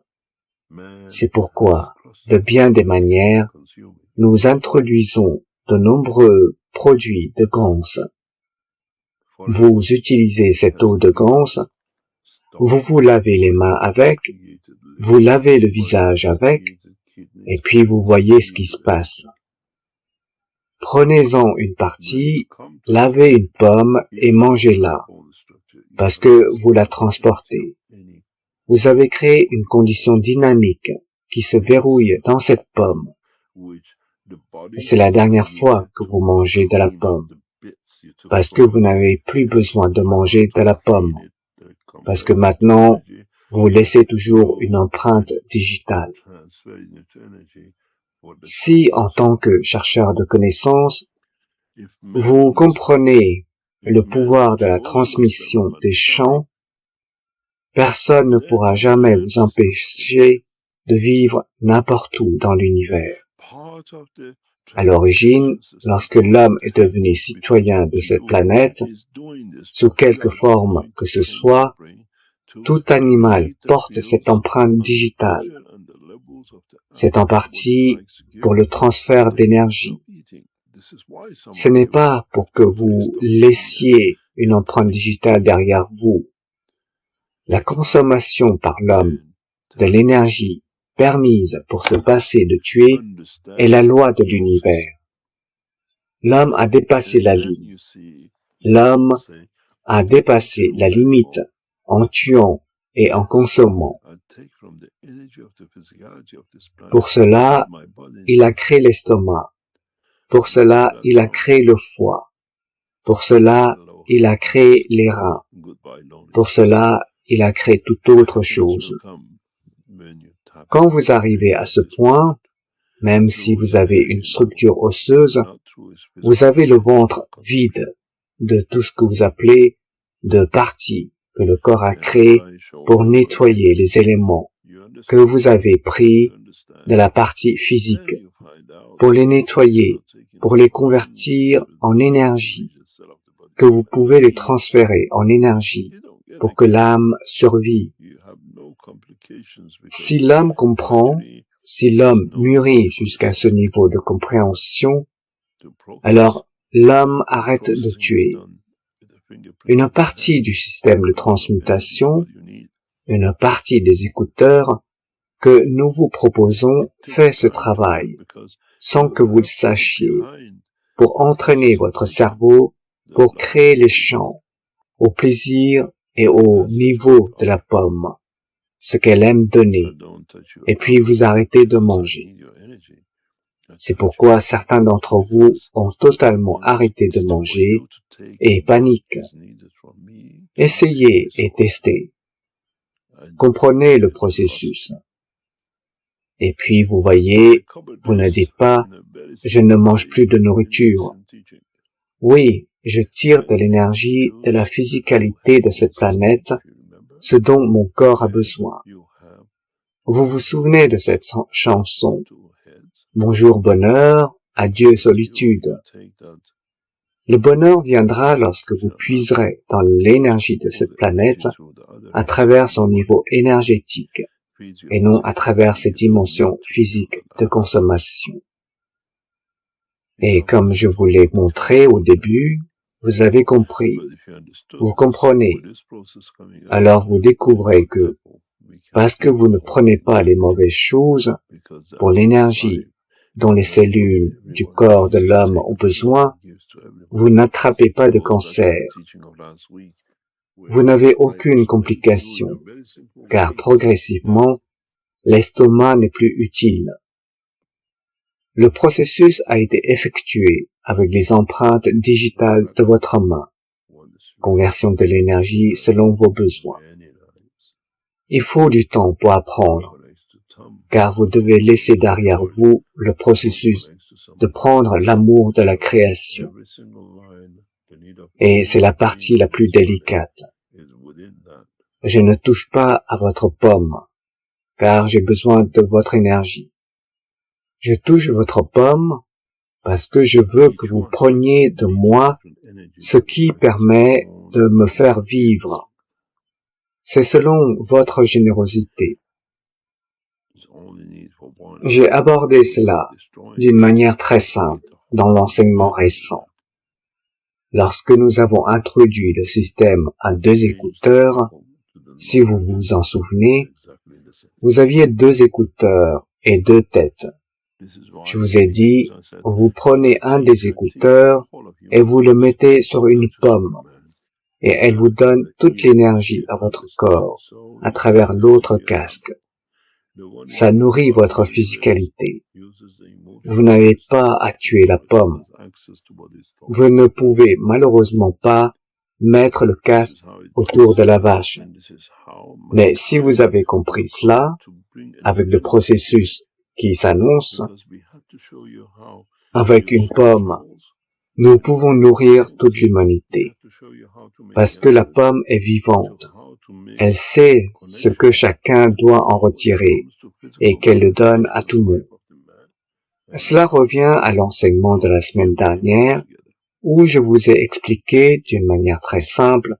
C'est pourquoi, de bien des manières, nous introduisons de nombreux produits de ganse. Vous utilisez cette eau de ganse, vous vous lavez les mains avec, vous lavez le visage avec, et puis vous voyez ce qui se passe. Prenez-en une partie, lavez une pomme et mangez-la, parce que vous la transportez. Vous avez créé une condition dynamique qui se verrouille dans cette pomme. C'est la dernière fois que vous mangez de la pomme, parce que vous n'avez plus besoin de manger de la pomme, parce que maintenant, vous laissez toujours une empreinte digitale. Si, en tant que chercheur de connaissances, vous comprenez le pouvoir de la transmission des champs, personne ne pourra jamais vous empêcher de vivre n'importe où dans l'univers. À l'origine, lorsque l'homme est devenu citoyen de cette planète, sous quelque forme que ce soit, tout animal porte cette empreinte digitale. C'est en partie pour le transfert d'énergie. Ce n'est pas pour que vous laissiez une empreinte digitale derrière vous. La consommation par l'homme de l'énergie permise pour se passer de tuer est la loi de l'univers. L'homme a dépassé la ligne. L'homme a dépassé la limite en tuant et en consommant. Pour cela, il a créé l'estomac. Pour cela, il a créé le foie. Pour cela, il a créé les reins. Pour cela, il a créé toute autre chose. Quand vous arrivez à ce point, même si vous avez une structure osseuse, vous avez le ventre vide de tout ce que vous appelez de parties que le corps a créées pour nettoyer les éléments que vous avez pris de la partie physique, pour les nettoyer, pour les convertir en énergie, que vous pouvez les transférer en énergie pour que l'âme survive. Si l'âme comprend, si l'homme mûrit jusqu'à ce niveau de compréhension, alors l'homme arrête de tuer. Une partie du système de transmutation, une partie des écouteurs que nous vous proposons fait ce travail, sans que vous le sachiez, pour entraîner votre cerveau, pour créer les champs, au plaisir et au niveau de la pomme, ce qu'elle aime donner, et puis vous arrêtez de manger. C'est pourquoi certains d'entre vous ont totalement arrêté de manger et paniquent. Essayez et testez. Comprenez le processus. Et puis vous voyez, vous ne dites pas « je ne mange plus de nourriture ». Oui, je tire de l'énergie de la physicalité de cette planète, ce dont mon corps a besoin. Vous vous souvenez de cette chanson « Bonjour bonheur, adieu solitude ». Le bonheur viendra lorsque vous puiserez dans l'énergie de cette planète à travers son niveau énergétique et non à travers ses dimensions physiques de consommation. Et comme je vous l'ai montré au début, vous avez compris, vous comprenez. Alors vous découvrez que, parce que vous ne prenez pas les mauvaises choses pour l'énergie dont les cellules du corps de l'homme ont besoin, vous n'attrapez pas de cancer. Vous n'avez aucune complication, car progressivement, l'estomac n'est plus utile. Le processus a été effectué avec les empreintes digitales de votre main. Conversion de l'énergie selon vos besoins. Il faut du temps pour apprendre, car vous devez laisser derrière vous le processus de prendre l'amour de la création. Et c'est la partie la plus délicate. Je ne touche pas à votre pomme, car j'ai besoin de votre énergie. Je touche votre pomme parce que je veux que vous preniez de moi ce qui permet de me faire vivre. C'est selon votre générosité. J'ai abordé cela d'une manière très simple dans l'enseignement récent. Lorsque nous avons introduit le système à 2 écouteurs, si vous vous en souvenez, vous aviez 2 écouteurs et 2 têtes. Je vous ai dit, vous prenez un des écouteurs et vous le mettez sur une pomme, et elle vous donne toute l'énergie à votre corps à travers l'autre casque. Ça nourrit votre physicalité. Vous n'avez pas à tuer la pomme. Vous ne pouvez malheureusement pas mettre le casque autour de la vache. Mais si vous avez compris cela, avec le processus qui s'annonce, avec une pomme, nous pouvons nourrir toute l'humanité. Parce que la pomme est vivante. Elle sait ce que chacun doit en retirer et qu'elle le donne à tout le monde. Cela revient à l'enseignement de la semaine dernière où je vous ai expliqué d'une manière très simple,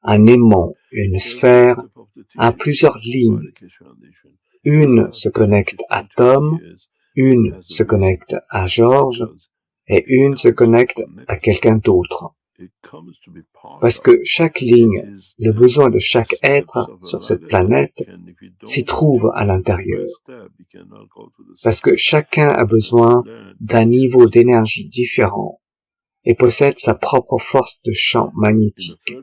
en aimant une sphère à plusieurs lignes. Une se connecte à Tom, une se connecte à Georges et une se connecte à quelqu'un d'autre. Parce que chaque ligne, le besoin de chaque être sur cette planète s'y trouve à l'intérieur. Parce que chacun a besoin d'un niveau d'énergie différent et possède sa propre force de champ magnétique.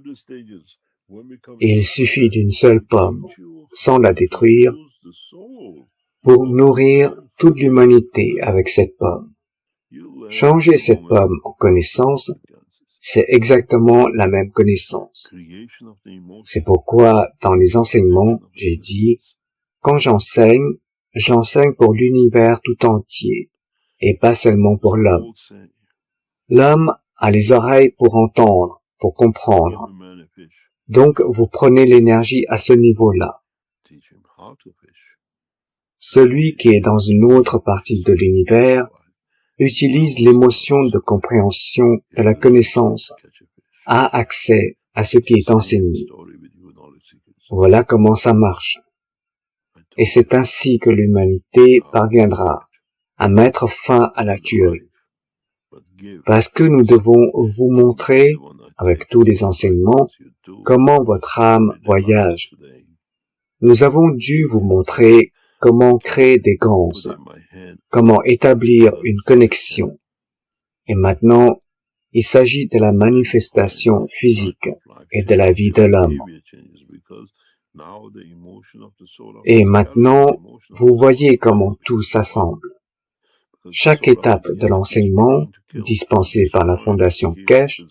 Il suffit d'une seule pomme, sans la détruire, pour nourrir toute l'humanité avec cette pomme. Changez cette pomme en connaissance, C'est exactement la même connaissance. C'est pourquoi, dans les enseignements, j'ai dit, quand j'enseigne pour l'univers tout entier, et pas seulement pour l'homme. L'homme a les oreilles pour entendre, pour comprendre. Donc, vous prenez l'énergie à ce niveau-là. Celui qui est dans une autre partie de l'univers utilise l'émotion de compréhension de la connaissance, a accès à ce qui est enseigné. Voilà comment ça marche. Et c'est ainsi que l'humanité parviendra à mettre fin à la tuerie. Parce que nous devons vous montrer, avec tous les enseignements, comment votre âme voyage. Nous avons dû vous montrer comment créer des ganses, comment établir une connexion. Et maintenant, il s'agit de la manifestation physique et de la vie de l'homme. Et maintenant, vous voyez comment tout s'assemble. Chaque étape de l'enseignement dispensé par la Fondation Keshe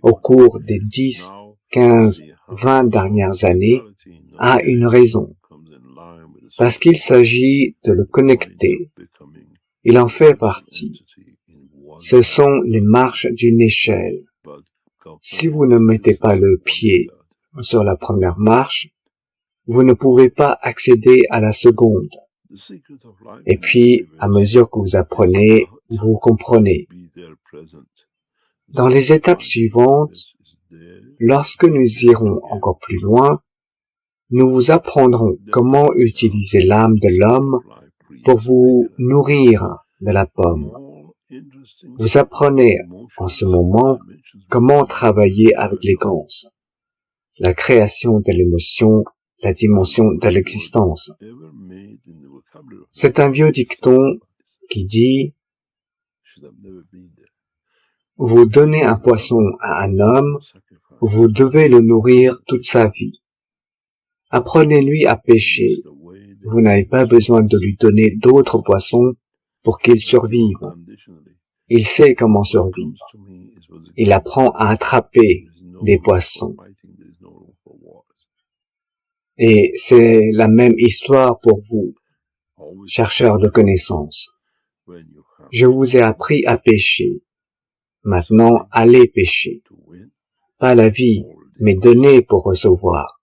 au cours des 10, 15, 20 dernières années a une raison. Parce qu'il s'agit de le connecter. Il en fait partie. Ce sont les marches d'une échelle. Si vous ne mettez pas le pied sur la première marche, vous ne pouvez pas accéder à la seconde. Et puis, à mesure que vous apprenez, vous comprenez. Dans les étapes suivantes, lorsque nous irons encore plus loin, nous vous apprendrons comment utiliser l'âme de l'homme pour vous nourrir de la pomme. Vous apprenez en ce moment comment travailler avec les ganses, la création de l'émotion, la dimension de l'existence. C'est un vieux dicton qui dit « Vous donnez un poisson à un homme, vous devez le nourrir toute sa vie. Apprenez-lui à pêcher. Vous n'avez pas besoin de lui donner d'autres poissons pour qu'il survive. Il sait comment survivre. Il apprend à attraper des poissons. Et c'est la même histoire pour vous, chercheurs de connaissances. Je vous ai appris à pêcher. Maintenant, allez pêcher. Pas la vie, mais donnez pour recevoir.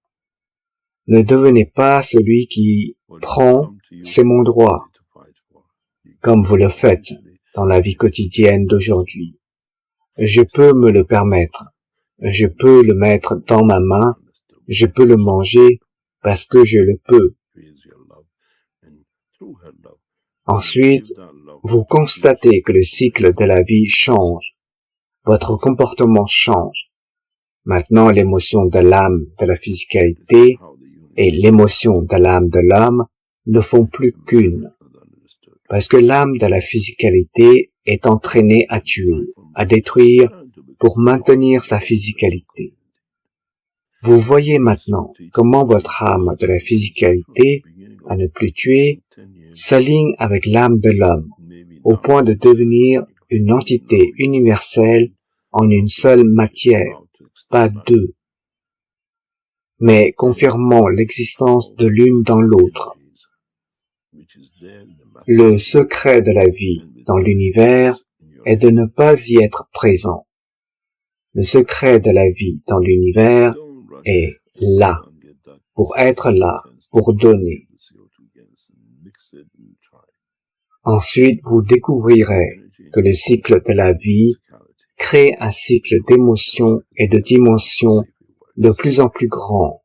Ne devenez pas celui qui prend, c'est mon droit, comme vous le faites dans la vie quotidienne d'aujourd'hui. Je peux me le permettre. Je peux le mettre dans ma main. Je peux le manger parce que je le peux. Ensuite, vous constatez que le cycle de la vie change. Votre comportement change. Maintenant, l'émotion de l'âme de la physicalité et l'émotion de l'âme de l'homme ne font plus qu'une. Parce que l'âme de la physicalité est entraînée à tuer, à détruire pour maintenir sa physicalité. Vous voyez maintenant comment votre âme de la physicalité, à ne plus tuer, s'aligne avec l'âme de l'homme, au point de devenir une entité universelle en une seule matière, pas deux, mais confirmant l'existence de l'une dans l'autre. Le secret de la vie dans l'univers est de ne pas y être présent. Le secret de la vie dans l'univers est là, pour être là, pour donner. Ensuite, vous découvrirez que le cycle de la vie crée un cycle d'émotions et de dimensions de plus en plus grand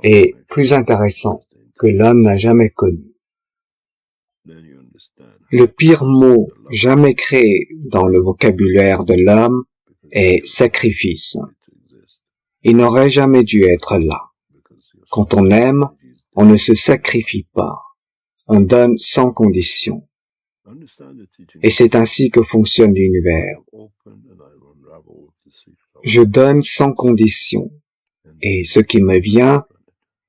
et plus intéressant que l'homme n'a jamais connu. Le pire mot jamais créé dans le vocabulaire de l'homme est sacrifice. Il n'aurait jamais dû être là. Quand on aime, on ne se sacrifie pas. On donne sans condition. Et c'est ainsi que fonctionne l'univers. Je donne sans condition. Et ce qui me vient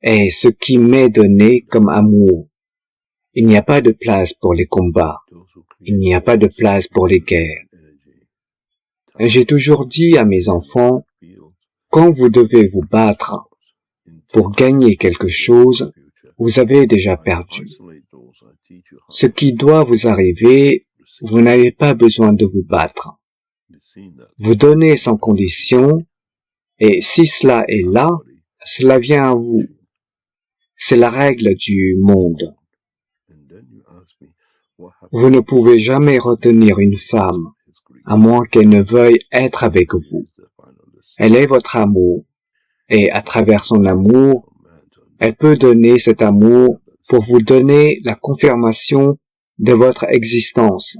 est ce qui m'est donné comme amour. Il n'y a pas de place pour les combats. Il n'y a pas de place pour les guerres. J'ai toujours dit à mes enfants, quand vous devez vous battre pour gagner quelque chose, vous avez déjà perdu. Ce qui doit vous arriver, vous n'avez pas besoin de vous battre. Vous donnez sans condition, et si cela est là, cela vient à vous. C'est la règle du monde. Vous ne pouvez jamais retenir une femme, à moins qu'elle ne veuille être avec vous. Elle est votre amour, et à travers son amour, elle peut donner cet amour pour vous donner la confirmation de votre existence.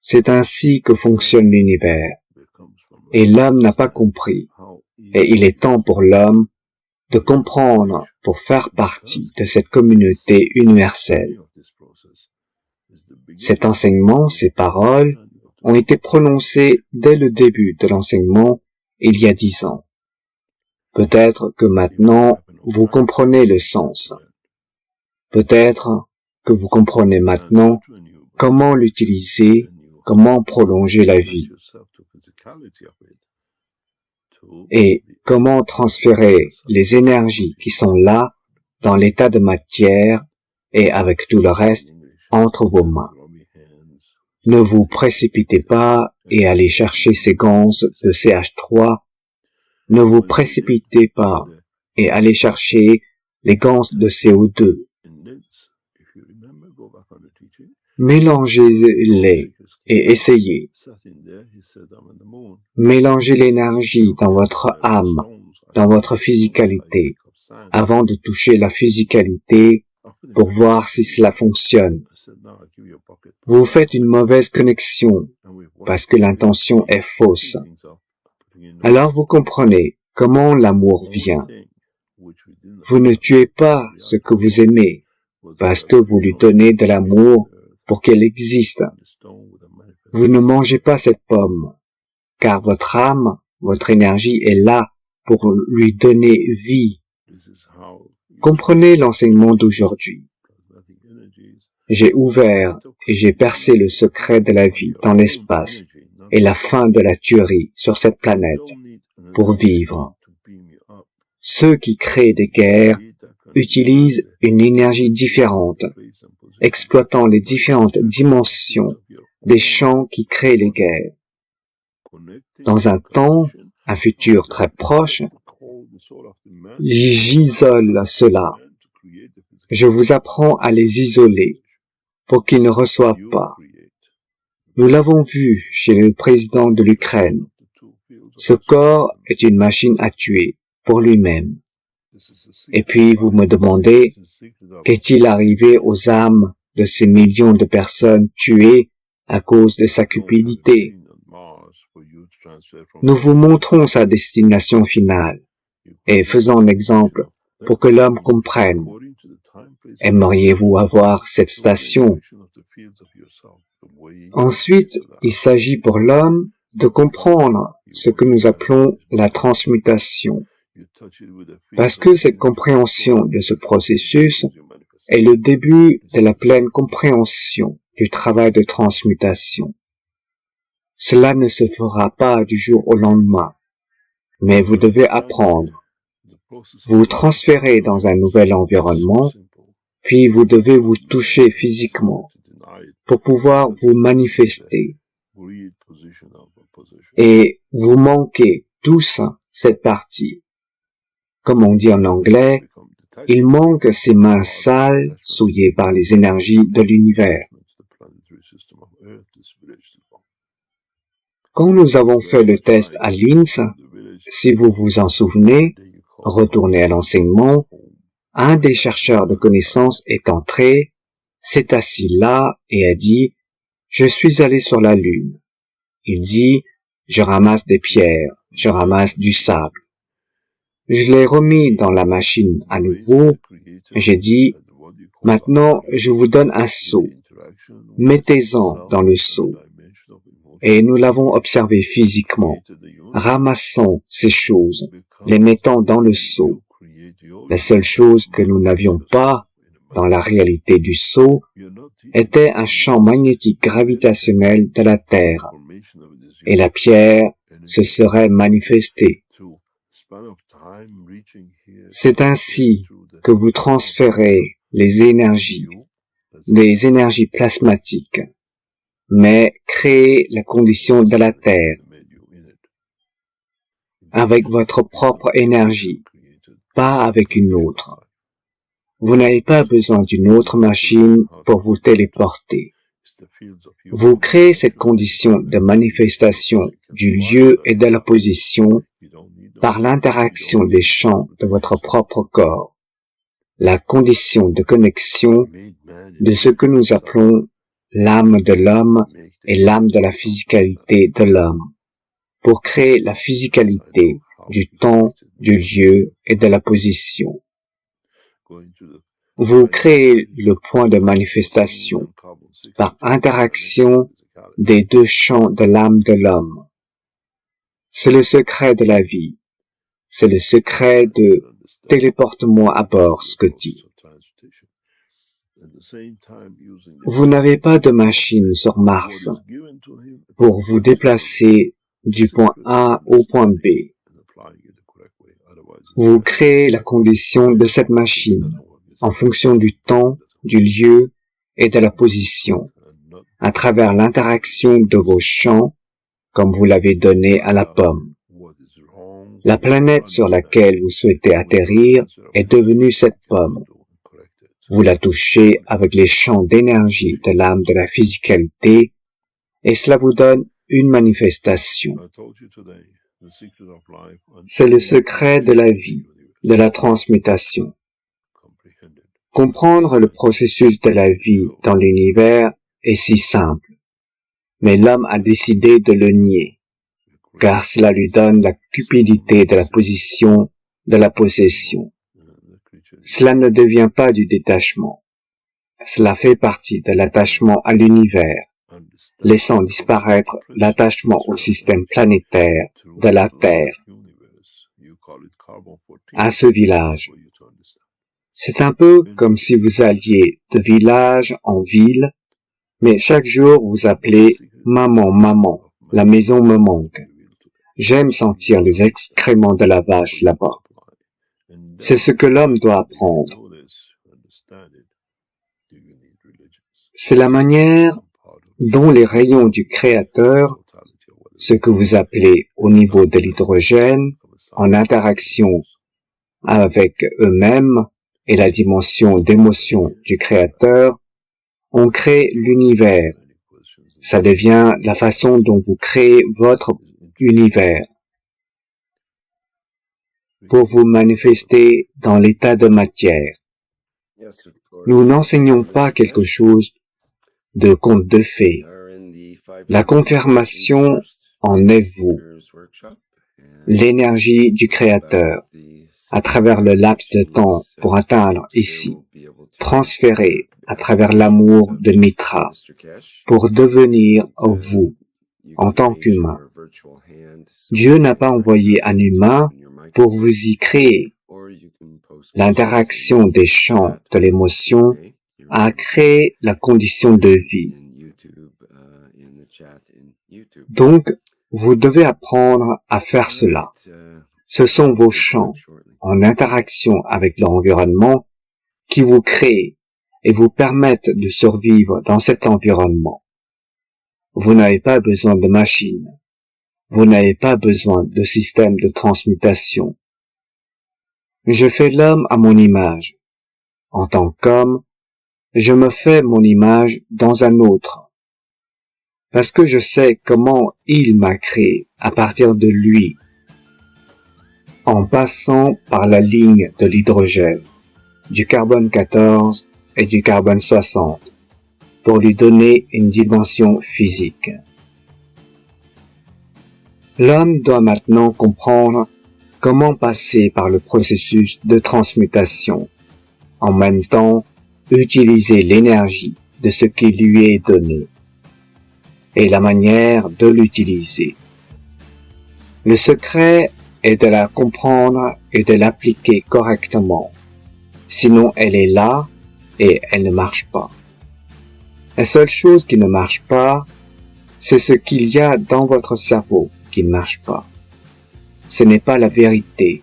C'est ainsi que fonctionne l'univers, et l'homme n'a pas compris, et il est temps pour l'homme de comprendre pour faire partie de cette communauté universelle. Cet enseignement, ces paroles, ont été prononcées dès le début de l'enseignement il y a 10 ans. Peut-être que maintenant, vous comprenez le sens. Peut-être que vous comprenez maintenant comment l'utiliser, comment prolonger la vie, et comment transférer les énergies qui sont là, dans l'état de matière, et avec tout le reste, entre vos mains. Ne vous précipitez pas et allez chercher ces ganses de CH3. Ne vous précipitez pas et allez chercher les ganses de CO2. Mélangez-les et essayez. Mélangez l'énergie dans votre âme, dans votre physicalité, avant de toucher la physicalité pour voir si cela fonctionne. Vous faites une mauvaise connexion parce que l'intention est fausse. Alors vous comprenez comment l'amour vient. Vous ne tuez pas ce que vous aimez parce que vous lui donnez de l'amour pour qu'elle existe. Vous ne mangez pas cette pomme car votre âme, votre énergie est là pour lui donner vie. Comprenez l'enseignement d'aujourd'hui. J'ai ouvert et j'ai percé le secret de la vie dans l'espace et la fin de la tuerie sur cette planète pour vivre. Ceux qui créent des guerres utilisent une énergie différente, exploitant les différentes dimensions des champs qui créent les guerres. Dans un futur très proche, j'isole cela. Je vous apprends à les isoler pour qu'ils ne reçoivent pas. Nous l'avons vu chez le président de l'Ukraine. Ce corps est une machine à tuer pour lui-même. Et puis vous me demandez, qu'est-il arrivé aux âmes de ces millions de personnes tuées à cause de sa cupidité? Nous vous montrons sa destination finale et faisons un exemple pour que l'homme comprenne. Aimeriez-vous avoir cette station? Ensuite, il s'agit pour l'homme de comprendre ce que nous appelons la transmutation. Parce que cette compréhension de ce processus est le début de la pleine compréhension du travail de transmutation. Cela ne se fera pas du jour au lendemain, mais vous devez apprendre. Vous transférez dans un nouvel environnement, puis vous devez vous toucher physiquement pour pouvoir vous manifester. Et vous manquez tous cette partie. Comme on dit en anglais, il manque ces mains sales souillées par les énergies de l'univers. Quand nous avons fait le test à Linz, si vous vous en souvenez, retournez à l'enseignement, un des chercheurs de connaissances est entré, s'est assis là et a dit « Je suis allé sur la Lune ». Il dit « Je ramasse des pierres, je ramasse du sable ». Je l'ai remis dans la machine à nouveau. J'ai dit « Maintenant, je vous donne un seau. Mettez-en dans le seau. » Et nous l'avons observé physiquement. Ramassons ces choses, les mettant dans le seau. La seule chose que nous n'avions pas dans la réalité du seau était un champ magnétique gravitationnel de la Terre et la pierre se serait manifestée. C'est ainsi que vous transférez les énergies, des énergies plasmatiques, mais créez la condition de la Terre avec votre propre énergie, pas avec une autre. Vous n'avez pas besoin d'une autre machine pour vous téléporter. Vous créez cette condition de manifestation du lieu et de la position par l'interaction des champs de votre propre corps, la condition de connexion de ce que nous appelons l'âme de l'homme et l'âme de la physicalité de l'homme, pour créer la physicalité du temps, du lieu et de la position. Vous créez le point de manifestation par interaction des deux champs de l'âme de l'homme. C'est le secret de la vie. C'est le secret de « téléporte-moi à bord, Scotty ». Vous n'avez pas de machine sur Mars pour vous déplacer du point A au point B. Vous créez la condition de cette machine en fonction du temps, du lieu et de la position, à travers l'interaction de vos champs, comme vous l'avez donné à la pomme. La planète sur laquelle vous souhaitez atterrir est devenue cette pomme. Vous la touchez avec les champs d'énergie de l'âme de la physicalité et cela vous donne une manifestation. C'est le secret de la vie, de la transmutation. Comprendre le processus de la vie dans l'univers est si simple, mais l'homme a décidé de le nier, car cela lui donne la cupidité de la position, de la possession. Cela ne devient pas du détachement. Cela fait partie de l'attachement à l'univers, laissant disparaître l'attachement au système planétaire de la Terre, à ce village. C'est un peu comme si vous alliez de village en ville, mais chaque jour vous appelez « Maman, maman, la maison me manque. J'aime sentir les excréments de la vache là-bas. » C'est ce que l'homme doit apprendre. C'est la manière dont les rayons du Créateur, ce que vous appelez au niveau de l'hydrogène, en interaction avec eux-mêmes et la dimension d'émotion du Créateur, on crée l'univers. Ça devient la façon dont vous créez votre univers pour vous manifester dans l'état de matière. Nous n'enseignons pas quelque chose de conte de fées. La confirmation en est vous, l'énergie du Créateur, à travers le laps de temps pour atteindre ici, transféré à travers l'amour de Mitra, pour devenir vous, en tant qu'humain. Dieu n'a pas envoyé un humain pour vous y créer. L'interaction des champs de l'émotion a créé la condition de vie. Donc, vous devez apprendre à faire cela. Ce sont vos champs, en interaction avec l'environnement, qui vous créent et vous permettent de survivre dans cet environnement. Vous n'avez pas besoin de machines. Vous n'avez pas besoin de système de transmutation. Je fais l'homme à mon image. En tant qu'homme, je me fais mon image dans un autre. Parce que je sais comment il m'a créé à partir de lui, en passant par la ligne de l'hydrogène, du carbone 14 et du carbone 60, pour lui donner une dimension physique. L'homme doit maintenant comprendre comment passer par le processus de transmutation, en même temps utiliser l'énergie de ce qui lui est donné, et la manière de l'utiliser. Le secret est de la comprendre et de l'appliquer correctement, sinon elle est là et elle ne marche pas. La seule chose qui ne marche pas, C'est ce qu'il y a dans votre cerveau qui ne marche pas. Ce n'est pas la vérité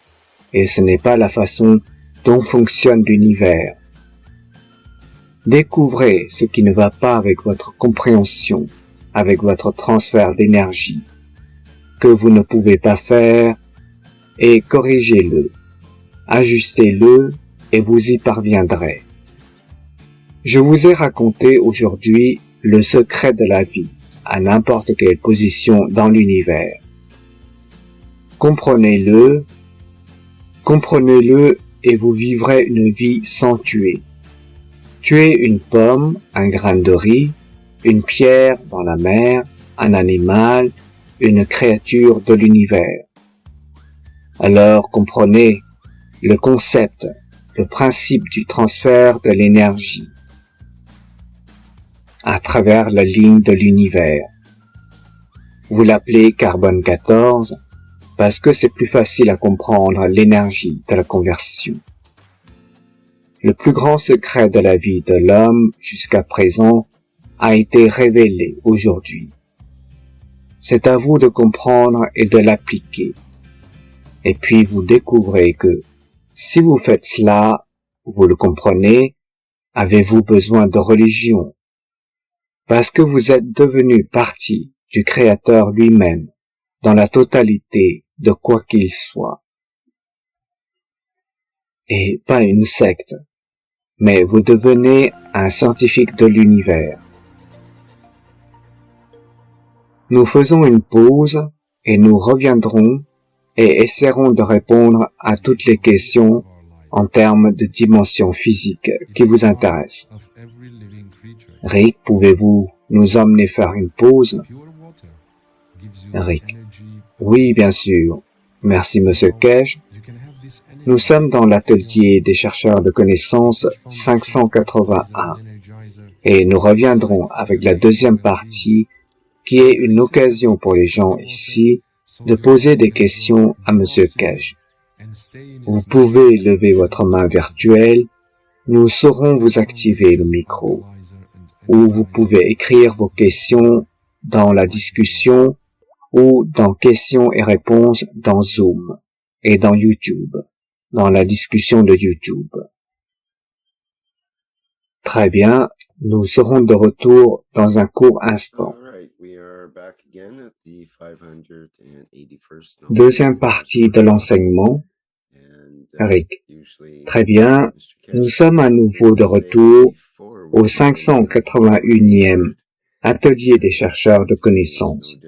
et ce n'est pas la façon dont fonctionne l'univers. Découvrez ce qui ne va pas avec votre compréhension, avec votre transfert d'énergie, que vous ne pouvez pas faire, et corrigez-le, ajustez-le et vous y parviendrez. Je vous ai raconté aujourd'hui le secret de la vie à n'importe quelle position dans l'univers. Comprenez-le et vous vivrez une vie sans tuer. Tuer une pomme, un grain de riz, une pierre dans la mer, un animal, une créature de l'univers. Alors comprenez le concept, le principe du transfert de l'énergie à travers la ligne de l'univers. Vous l'appelez carbone 14 parce que c'est plus facile à comprendre l'énergie de la conversion. Le plus grand secret de la vie de l'homme jusqu'à présent a été révélé aujourd'hui. C'est à vous de comprendre et de l'appliquer. Et puis vous découvrez que si vous faites cela, vous le comprenez, avez-vous besoin de religion? Parce que vous êtes devenu partie du Créateur lui-même, dans la totalité de quoi qu'il soit. Et pas une secte, mais vous devenez un scientifique de l'univers. Nous faisons une pause et nous reviendrons et essaierons de répondre à toutes les questions en termes de dimension physique qui vous intéressent. Rick, pouvez-vous nous emmener faire une pause? Rick. Oui, bien sûr. Merci, Monsieur Cash. Nous sommes dans l'atelier des chercheurs de connaissances 581 et nous reviendrons avec la deuxième partie qui est une occasion pour les gens ici de poser des questions à Monsieur Cash. Vous pouvez lever votre main virtuelle, nous saurons vous activer le micro, ou vous pouvez écrire vos questions dans la discussion ou dans questions et réponses dans Zoom et dans YouTube, dans la discussion de YouTube. Très bien, nous serons de retour dans un court instant. Deuxième partie de l'enseignement. Rick. Très bien, nous sommes à nouveau de retour au 581e atelier des chercheurs de connaissances.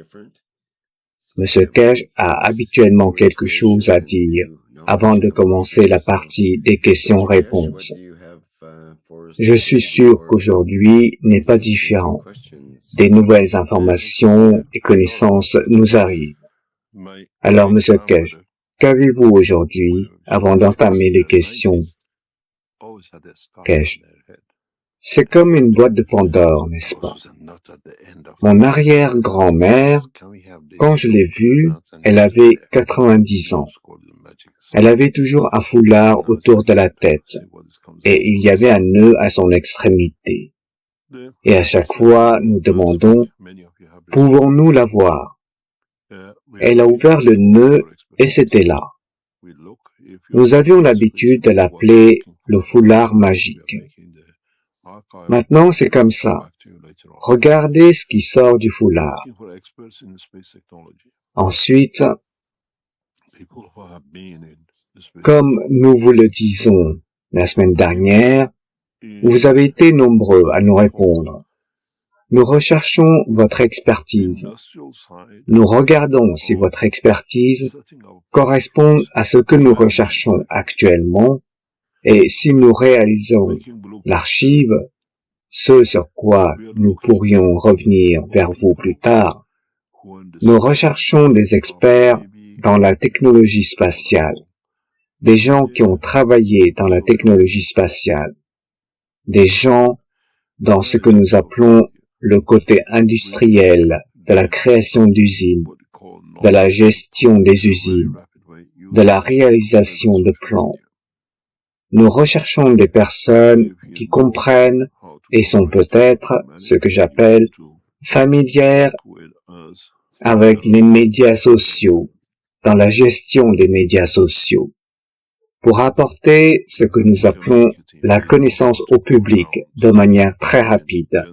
Monsieur Cash a habituellement quelque chose à dire avant de commencer la partie des questions-réponses. Je suis sûr qu'aujourd'hui n'est pas différent. Des nouvelles informations et connaissances nous arrivent. Alors, Monsieur Cash, qu'avez-vous aujourd'hui avant d'entamer les questions? Cash. C'est comme une boîte de Pandore, n'est-ce pas? Mon arrière-grand-mère, quand je l'ai vue, elle avait 90 ans. Elle avait toujours un foulard autour de la tête et il y avait un nœud à son extrémité. Et à chaque fois, nous demandons, pouvons-nous la voir? Elle a ouvert le nœud et c'était là. Nous avions l'habitude de l'appeler le foulard magique. Maintenant, c'est comme ça. Regardez ce qui sort du foulard. Ensuite, comme nous vous le disons la semaine dernière, vous avez été nombreux à nous répondre. Nous recherchons votre expertise. Nous regardons si votre expertise correspond à ce que nous recherchons actuellement et si nous réalisons l'archive, ce sur quoi nous pourrions revenir vers vous plus tard. Nous recherchons des experts dans la technologie spatiale, des gens qui ont travaillé dans la technologie spatiale, des gens dans ce que nous appelons le côté industriel de la création d'usines, de la gestion des usines, de la réalisation de plans. Nous recherchons des personnes qui comprennent et sont peut-être ce que j'appelle familières avec les médias sociaux, dans la gestion des médias sociaux, pour apporter ce que nous appelons la connaissance au public de manière très rapide,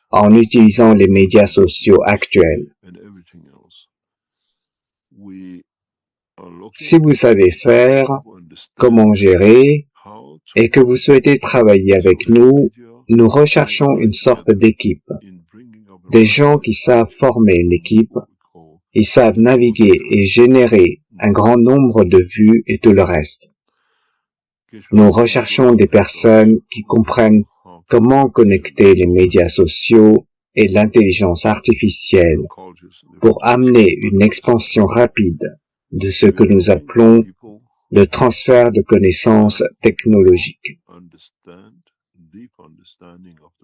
en utilisant les médias sociaux actuels. Si vous savez faire, comment gérer, et que vous souhaitez travailler avec nous, nous recherchons une sorte d'équipe, des gens qui savent former une équipe, ils savent naviguer et générer un grand nombre de vues et tout le reste. Nous recherchons des personnes qui comprennent comment connecter les médias sociaux et l'intelligence artificielle pour amener une expansion rapide de ce que nous appelons le transfert de connaissances technologiques.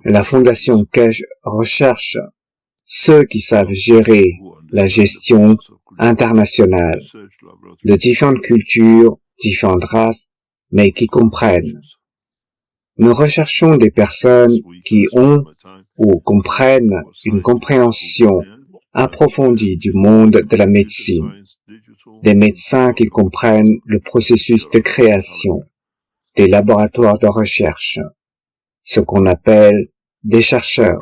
La Fondation Keshe recherche ceux qui savent gérer la gestion internationale de différentes cultures, différentes races, mais qui comprennent. Nous recherchons des personnes qui ont ou comprennent une compréhension approfondie du monde de la médecine, des médecins qui comprennent le processus de création, des laboratoires de recherche, ce qu'on appelle des chercheurs.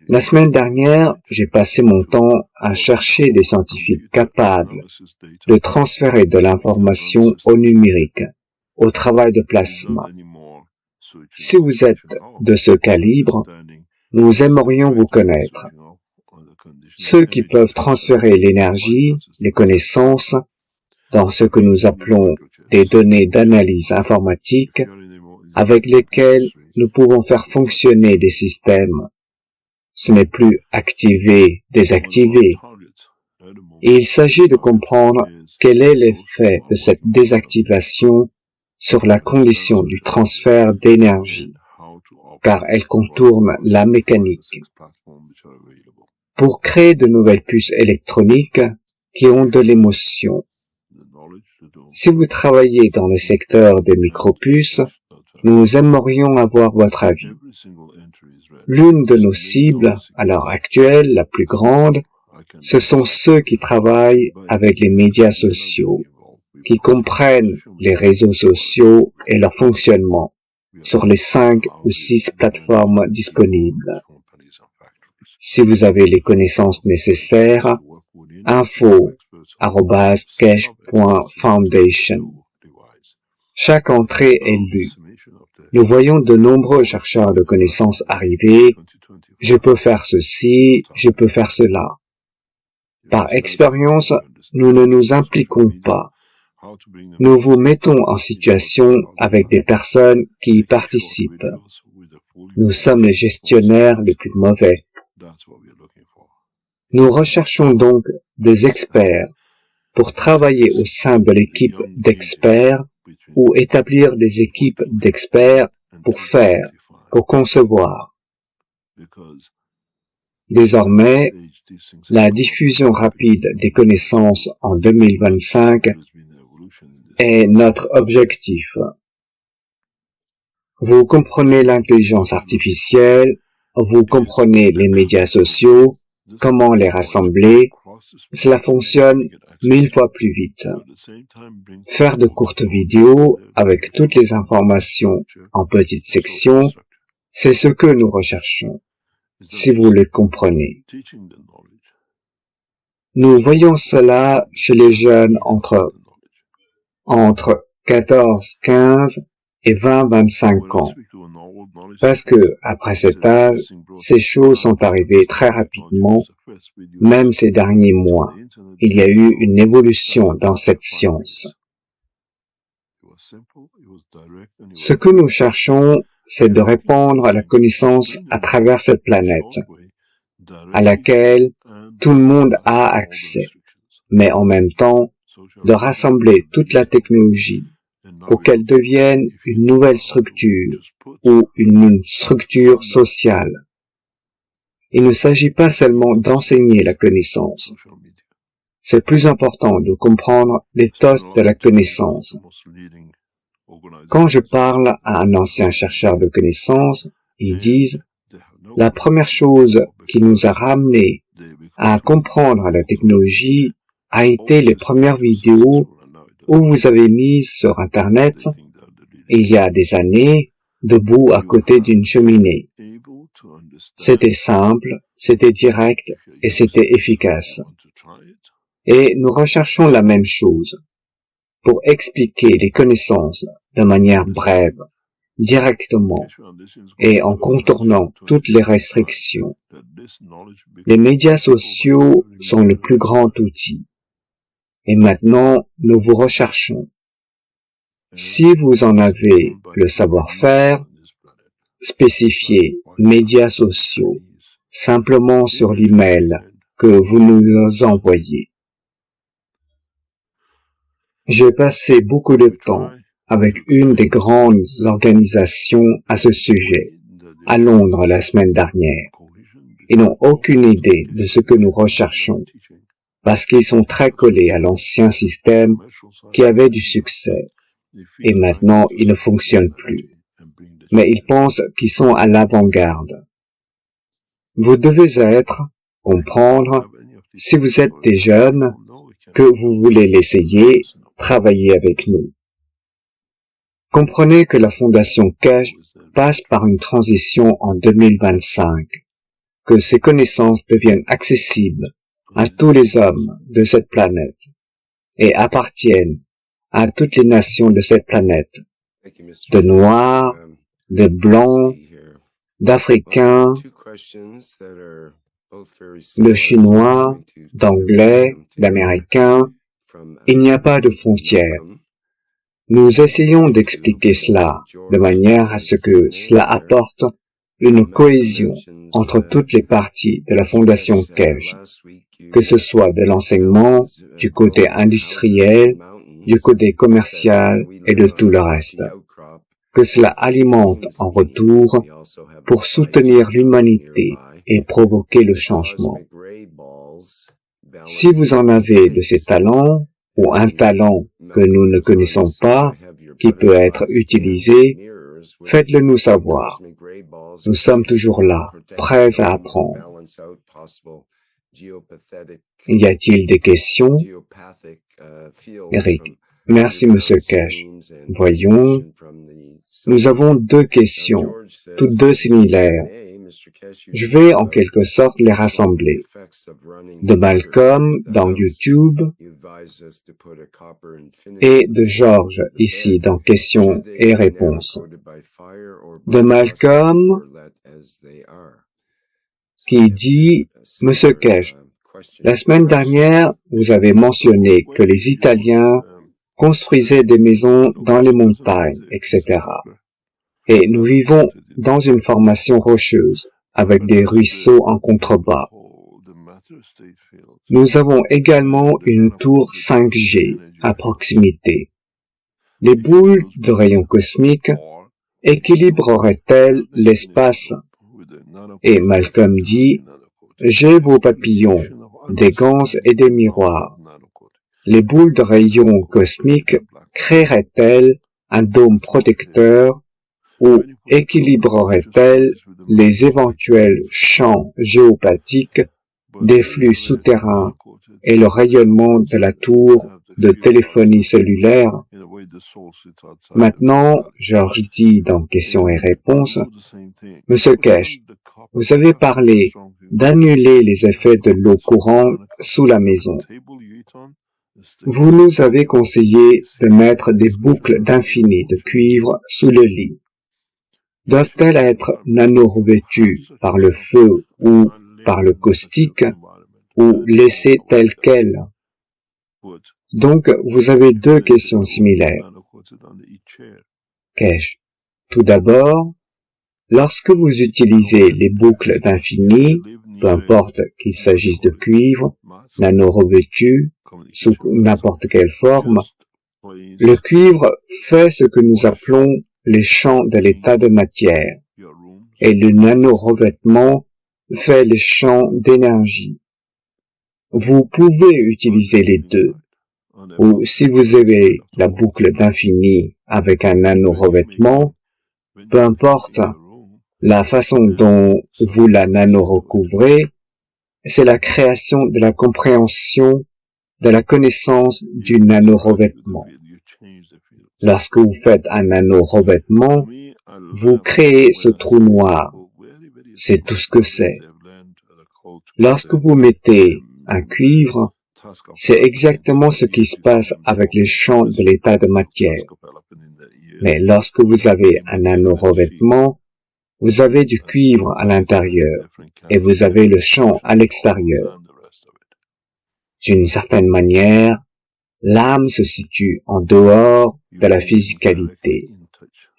La semaine dernière, j'ai passé mon temps à chercher des scientifiques capables de transférer de l'information au numérique, au travail de plasma. Si vous êtes de ce calibre, nous aimerions vous connaître. Ceux qui peuvent transférer l'énergie, les connaissances, dans ce que nous appelons des données d'analyse informatique, avec lesquelles nous pouvons faire fonctionner des systèmes. Ce n'est plus activer, désactiver. Et il s'agit de comprendre quel est l'effet de cette désactivation sur la condition du transfert d'énergie, car elle contourne la mécanique. Pour créer de nouvelles puces électroniques qui ont de l'émotion. Si vous travaillez dans le secteur des micropuces, nous aimerions avoir votre avis. L'une de nos cibles, à l'heure actuelle, la plus grande, ce sont ceux qui travaillent avec les médias sociaux, qui comprennent les réseaux sociaux et leur fonctionnement sur les 5 ou 6 plateformes disponibles. Si vous avez les connaissances nécessaires, info@keshe.foundation. Chaque entrée est lue. Nous voyons de nombreux chercheurs de connaissances arriver. Je peux faire ceci, je peux faire cela. Par expérience, nous ne nous impliquons pas. Nous vous mettons en situation avec des personnes qui y participent. Nous sommes les gestionnaires les plus mauvais. Nous recherchons donc des experts pour travailler au sein de l'équipe d'experts ou établir des équipes d'experts pour faire, pour concevoir. Désormais, la diffusion rapide des connaissances en 2025 est notre objectif. Vous comprenez l'intelligence artificielle, vous comprenez les médias sociaux, comment les rassembler, cela fonctionne 1000 fois plus vite. Faire de courtes vidéos avec toutes les informations en petites sections, c'est ce que nous recherchons, si vous le comprenez. Nous voyons cela chez les jeunes entre 14, 15 et 20, 25 ans. Parce que, après cet âge, ces choses sont arrivées très rapidement, même ces derniers mois. Il y a eu une évolution dans cette science. Ce que nous cherchons, c'est de répandre la connaissance à travers cette planète, à laquelle tout le monde a accès, mais en même temps, de rassembler toute la technologie pour qu'elle devienne une nouvelle structure ou une structure sociale. Il ne s'agit pas seulement d'enseigner la connaissance. C'est plus important de comprendre l'éthos de la connaissance. Quand je parle à un ancien chercheur de connaissances, ils disent « La première chose qui nous a ramenés à comprendre la technologie a été les premières vidéos où vous avez mises sur Internet il y a des années, debout à côté d'une cheminée. C'était simple, c'était direct et c'était efficace. Et nous recherchons la même chose pour expliquer les connaissances de manière brève, directement et en contournant toutes les restrictions. Les médias sociaux sont le plus grand outil. Et maintenant, nous vous recherchons. Si vous en avez le savoir-faire, spécifiez médias sociaux simplement sur l'email que vous nous envoyez. J'ai passé beaucoup de temps avec une des grandes organisations à ce sujet, à Londres la semaine dernière. Ils n'ont aucune idée de ce que nous recherchons, parce qu'ils sont très collés à l'ancien système qui avait du succès. Et maintenant, il ne fonctionne plus. Mais ils pensent qu'ils sont à l'avant-garde. Vous devez comprendre, si vous êtes des jeunes, que vous voulez l'essayer, travailler avec nous. Comprenez que la Fondation Keshe passe par une transition en 2025, que ses connaissances deviennent accessibles à tous les hommes de cette planète et appartiennent à toutes les nations de cette planète, de Noirs, de Blancs, d'Africains, de Chinois, d'Anglais, d'Américains. Il n'y a pas de frontières. Nous essayons d'expliquer cela de manière à ce que cela apporte une cohésion entre toutes les parties de la Fondation Keshe, que ce soit de l'enseignement, du côté industriel, du côté commercial et de tout le reste. Que cela alimente en retour pour soutenir l'humanité et provoquer le changement. Si vous en avez de ces talents, ou un talent que nous ne connaissons pas, qui peut être utilisé, faites-le nous savoir. Nous sommes toujours là, prêts à apprendre. Y a-t-il des questions? Eric. Merci, Monsieur Keshe. Voyons, nous avons deux questions, toutes deux similaires. Je vais en quelque sorte les rassembler. De Malcolm dans YouTube et de Georges ici dans questions et réponses. De Malcolm qui dit « Monsieur Keshe, la semaine dernière, vous avez mentionné que les Italiens construisaient des maisons dans les montagnes, etc. Et nous vivons dans une formation rocheuse, avec des ruisseaux en contrebas. Nous avons également une tour 5G à proximité. Les boules de rayons cosmiques équilibreraient-elles l'espace? Et Malcolm dit, j'ai vos papillons, des ganses et des miroirs. Les boules de rayons cosmiques créeraient-elles un dôme protecteur ou équilibreraient-elles les éventuels champs géopathiques des flux souterrains et le rayonnement de la tour de téléphonie cellulaire? Maintenant, Georges dit dans questions et réponses, Monsieur Keshe, vous avez parlé d'annuler les effets de l'eau courante sous la maison. Vous nous avez conseillé de mettre des boucles d'infini de cuivre sous le lit. Doivent-elles être nano-revêtues par le feu ou par le caustique, ou laissées telles quelles? Donc, vous avez deux questions similaires. Keshe. Tout d'abord, lorsque vous utilisez les boucles d'infini, peu importe qu'il s'agisse de cuivre, nano-revêtu, sous n'importe quelle forme, le cuivre fait ce que nous appelons les champs de l'état de matière, et le nano-revêtement fait les champs d'énergie. Vous pouvez utiliser les deux, ou si vous avez la boucle d'infini avec un nano-revêtement, peu importe la façon dont vous la nano-recouvrez, c'est la création de la compréhension, de la connaissance du nanorevêtement. Lorsque vous faites un nanorevêtement, vous créez ce trou noir. C'est tout ce que c'est. Lorsque vous mettez un cuivre, c'est exactement ce qui se passe avec les champs de l'état de matière. Mais lorsque vous avez un nanorevêtement, vous avez du cuivre à l'intérieur et vous avez le champ à l'extérieur. D'une certaine manière, l'âme se situe en dehors de la physicalité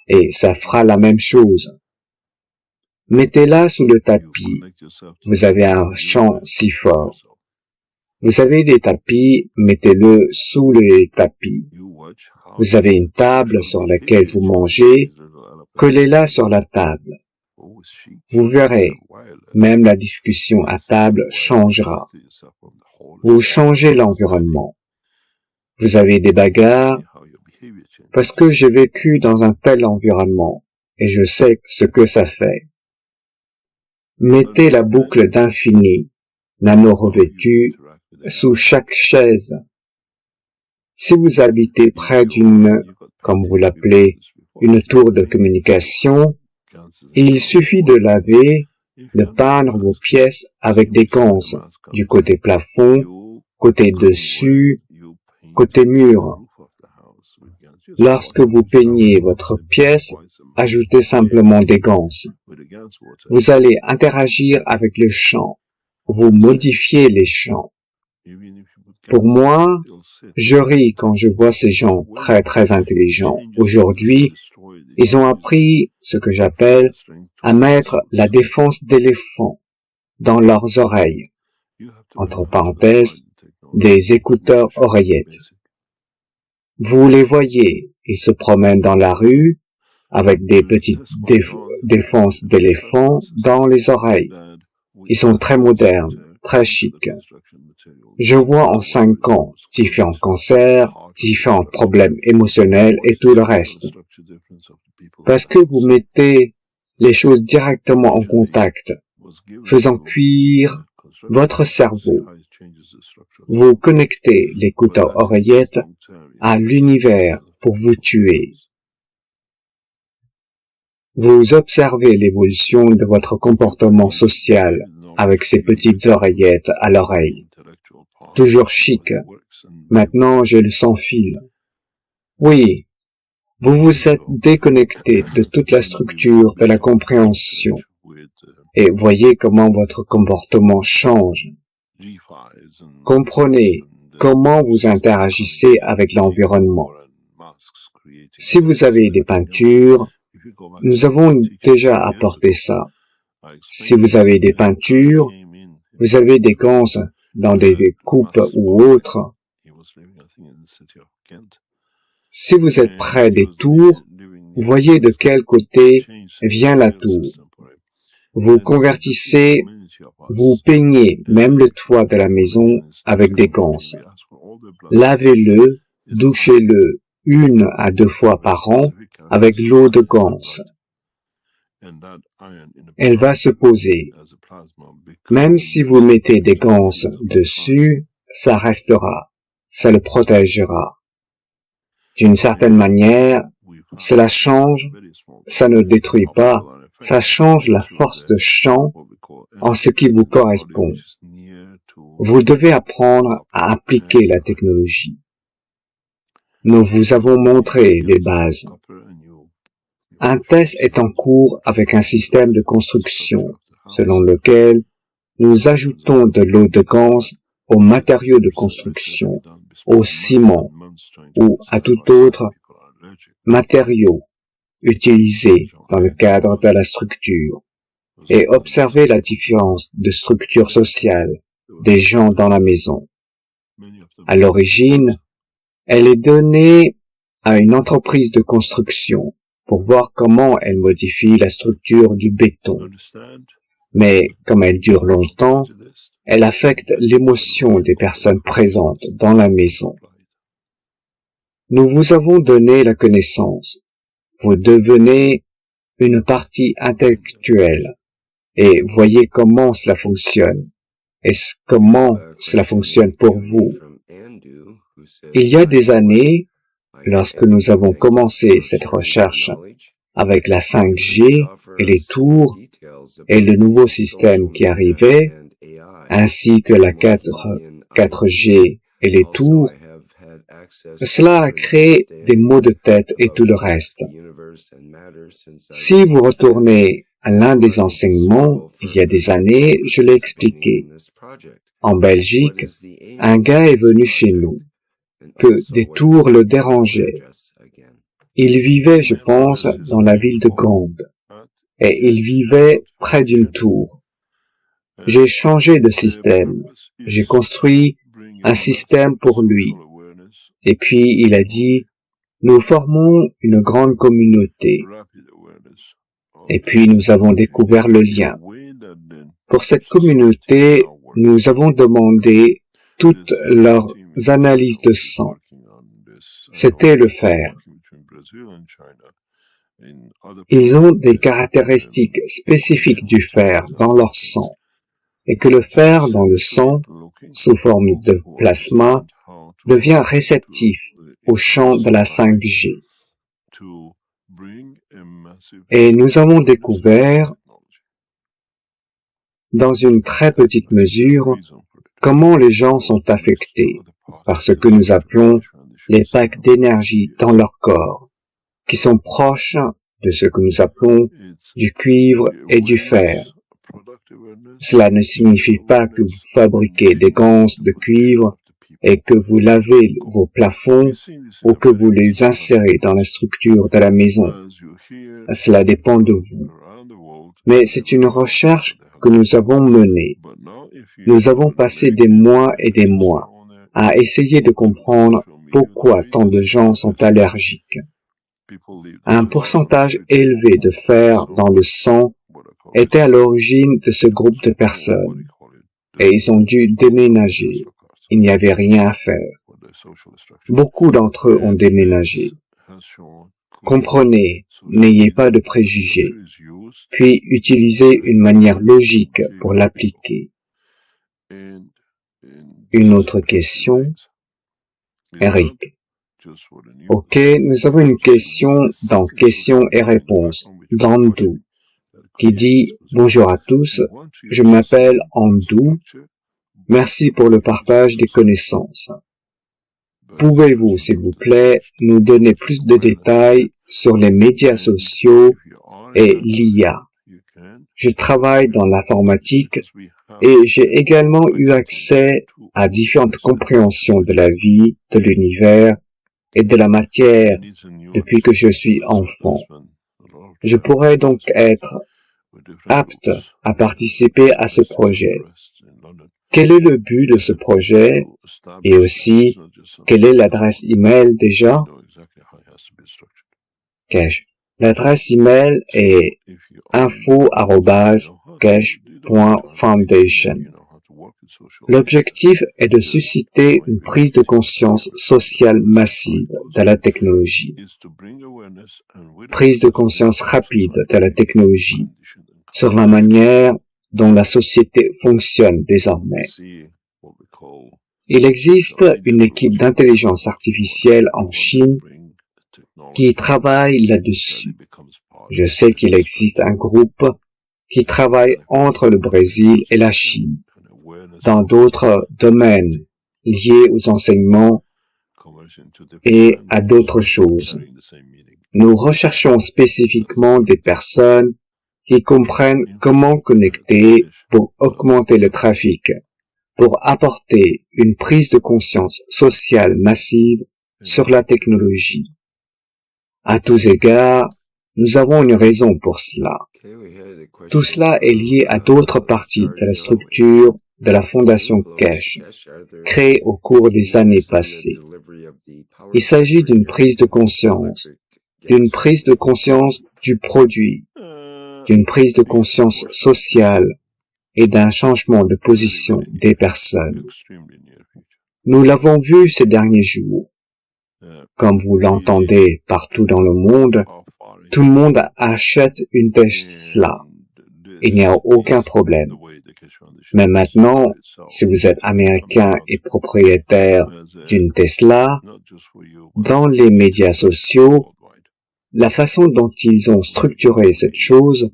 et ça fera la même chose. Mettez-la sous le tapis. Vous avez un champ si fort. Vous avez des tapis, mettez-le sous les tapis. Vous avez une table sur laquelle vous mangez, collez-la sur la table. Vous verrez, même la discussion à table changera. Vous changez l'environnement. Vous avez des bagarres, parce que j'ai vécu dans un tel environnement, et je sais ce que ça fait. Mettez la boucle d'infini, nano-revêtue, sous chaque chaise. Si vous habitez près d'une, comme vous l'appelez, une tour de communication, il suffit de laver, de peindre vos pièces avec des ganses, du côté plafond, côté dessus, côté mur. Lorsque vous peignez votre pièce, ajoutez simplement des ganses. Vous allez interagir avec le champ. Vous modifiez les champs. Pour moi, je ris quand je vois ces gens très intelligents. Aujourd'hui, ils ont appris ce que j'appelle à mettre la défense d'éléphant dans leurs oreilles. Entre parenthèses, des écouteurs oreillettes. Vous les voyez, ils se promènent dans la rue avec des petites défenses d'éléphant dans les oreilles. Ils sont très modernes, très chics. Je vois en 5 ans différents cancers, différents problèmes émotionnels et tout le reste. Parce que vous mettez les choses directement en contact, faisant cuire votre cerveau. Vous connectez l'écouteur oreillette à l'univers pour vous tuer. Vous observez l'évolution de votre comportement social avec ces petites oreillettes à l'oreille. Toujours chic. Maintenant, j'ai le sans-fil. Oui, vous vous êtes déconnecté de toute la structure de la compréhension et voyez comment votre comportement change. Comprenez comment vous interagissez avec l'environnement. Si vous avez des peintures, nous avons déjà apporté ça. Si vous avez des peintures, vous avez des ganses dans des coupes ou autres. Si vous êtes près des tours, voyez de quel côté vient la tour. Vous convertissez, vous peignez même le toit de la maison avec des ganses. Lavez-le, douchez-le 1 à 2 fois par an avec l'eau de ganse. Elle va se poser. Même si vous mettez des ganses dessus, ça restera, ça le protégera. D'une certaine manière, cela change, ça ne détruit pas, ça change la force de champ en ce qui vous correspond. Vous devez apprendre à appliquer la technologie. Nous vous avons montré les bases. Un test est en cours avec un système de construction, selon lequel nous ajoutons de l'eau de ganse aux matériaux de construction, au ciment ou à tout autre matériau utilisé dans le cadre de la structure, et observer la différence de structure sociale des gens dans la maison. À l'origine, elle est donnée à une entreprise de construction pour voir comment elle modifie la structure du béton. Mais comme elle dure longtemps, elle affecte l'émotion des personnes présentes dans la maison. Nous vous avons donné la connaissance. Vous devenez une partie intellectuelle et voyez comment cela fonctionne. et comment cela fonctionne pour vous. Il y a des années, lorsque nous avons commencé cette recherche avec la 5G et les tours et le nouveau système qui arrivait, ainsi que la 4G et les tours, cela a créé des maux de tête et tout le reste. Si vous retournez à l'un des enseignements, il y a des années, je l'ai expliqué. En Belgique, un gars est venu chez nous, que des tours le dérangeaient. Il vivait, je pense, dans la ville de Gand, et il vivait près d'une tour. J'ai changé de système. J'ai construit un système pour lui. Et puis il a dit, nous formons une grande communauté. Et puis nous avons découvert le lien. Pour cette communauté, nous avons demandé toutes leurs analyses de sang. C'était le fer. Ils ont des caractéristiques spécifiques du fer dans leur sang, et que le fer dans le sang, sous forme de plasma, devient réceptif au champ de la 5G. Et nous avons découvert, dans une très petite mesure, comment les gens sont affectés par ce que nous appelons les packs d'énergie dans leur corps, qui sont proches de ce que nous appelons du cuivre et du fer. Cela ne signifie pas que vous fabriquez des gants de cuivre et que vous lavez vos plafonds ou que vous les insérez dans la structure de la maison. Cela dépend de vous. Mais c'est une recherche que nous avons menée. Nous avons passé des mois et des mois à essayer de comprendre pourquoi tant de gens sont allergiques. Un pourcentage élevé de fer dans le sang était à l'origine de ce groupe de personnes, et ils ont dû déménager. Il n'y avait rien à faire. Beaucoup d'entre eux ont déménagé. Comprenez, n'ayez pas de préjugés, puis utilisez une manière logique pour l'appliquer. Une autre question, Eric. Ok, nous avons une question dans questions et réponses, d'Andou, qui dit « Bonjour à tous, je m'appelle Andou, merci pour le partage des connaissances. Pouvez-vous, s'il vous plaît, nous donner plus de détails sur les médias sociaux et l'IA? Je travaille dans l'informatique et j'ai également eu accès à différentes compréhensions de la vie, de l'univers et de la matière depuis que je suis enfant. Je pourrais donc être apte à participer à ce projet. Quel est le but de ce projet et aussi quelle est l'adresse email déjà? Cache. L'adresse email est info@cache.foundation. L'objectif est de susciter une prise de conscience sociale massive de la technologie. Prise de conscience rapide de la technologie sur la manière dont la société fonctionne désormais. Il existe une équipe d'intelligence artificielle en Chine qui travaille là-dessus. Je sais qu'il existe un groupe qui travaille entre le Brésil et la Chine dans d'autres domaines liés aux enseignements et à d'autres choses. Nous recherchons spécifiquement des personnes qui comprennent comment connecter pour augmenter le trafic, pour apporter une prise de conscience sociale massive sur la technologie. À tous égards, nous avons une raison pour cela. Tout cela est lié à d'autres parties de la structure de la Fondation Keshe, créée au cours des années passées. Il s'agit d'une prise de conscience du produit, d'une prise de conscience sociale et d'un changement de position des personnes. Nous l'avons vu ces derniers jours. Comme vous l'entendez partout dans le monde, tout le monde achète une Tesla. Il n'y a aucun problème. Mais maintenant, si vous êtes américain et propriétaire d'une Tesla, dans les médias sociaux, la façon dont ils ont structuré cette chose,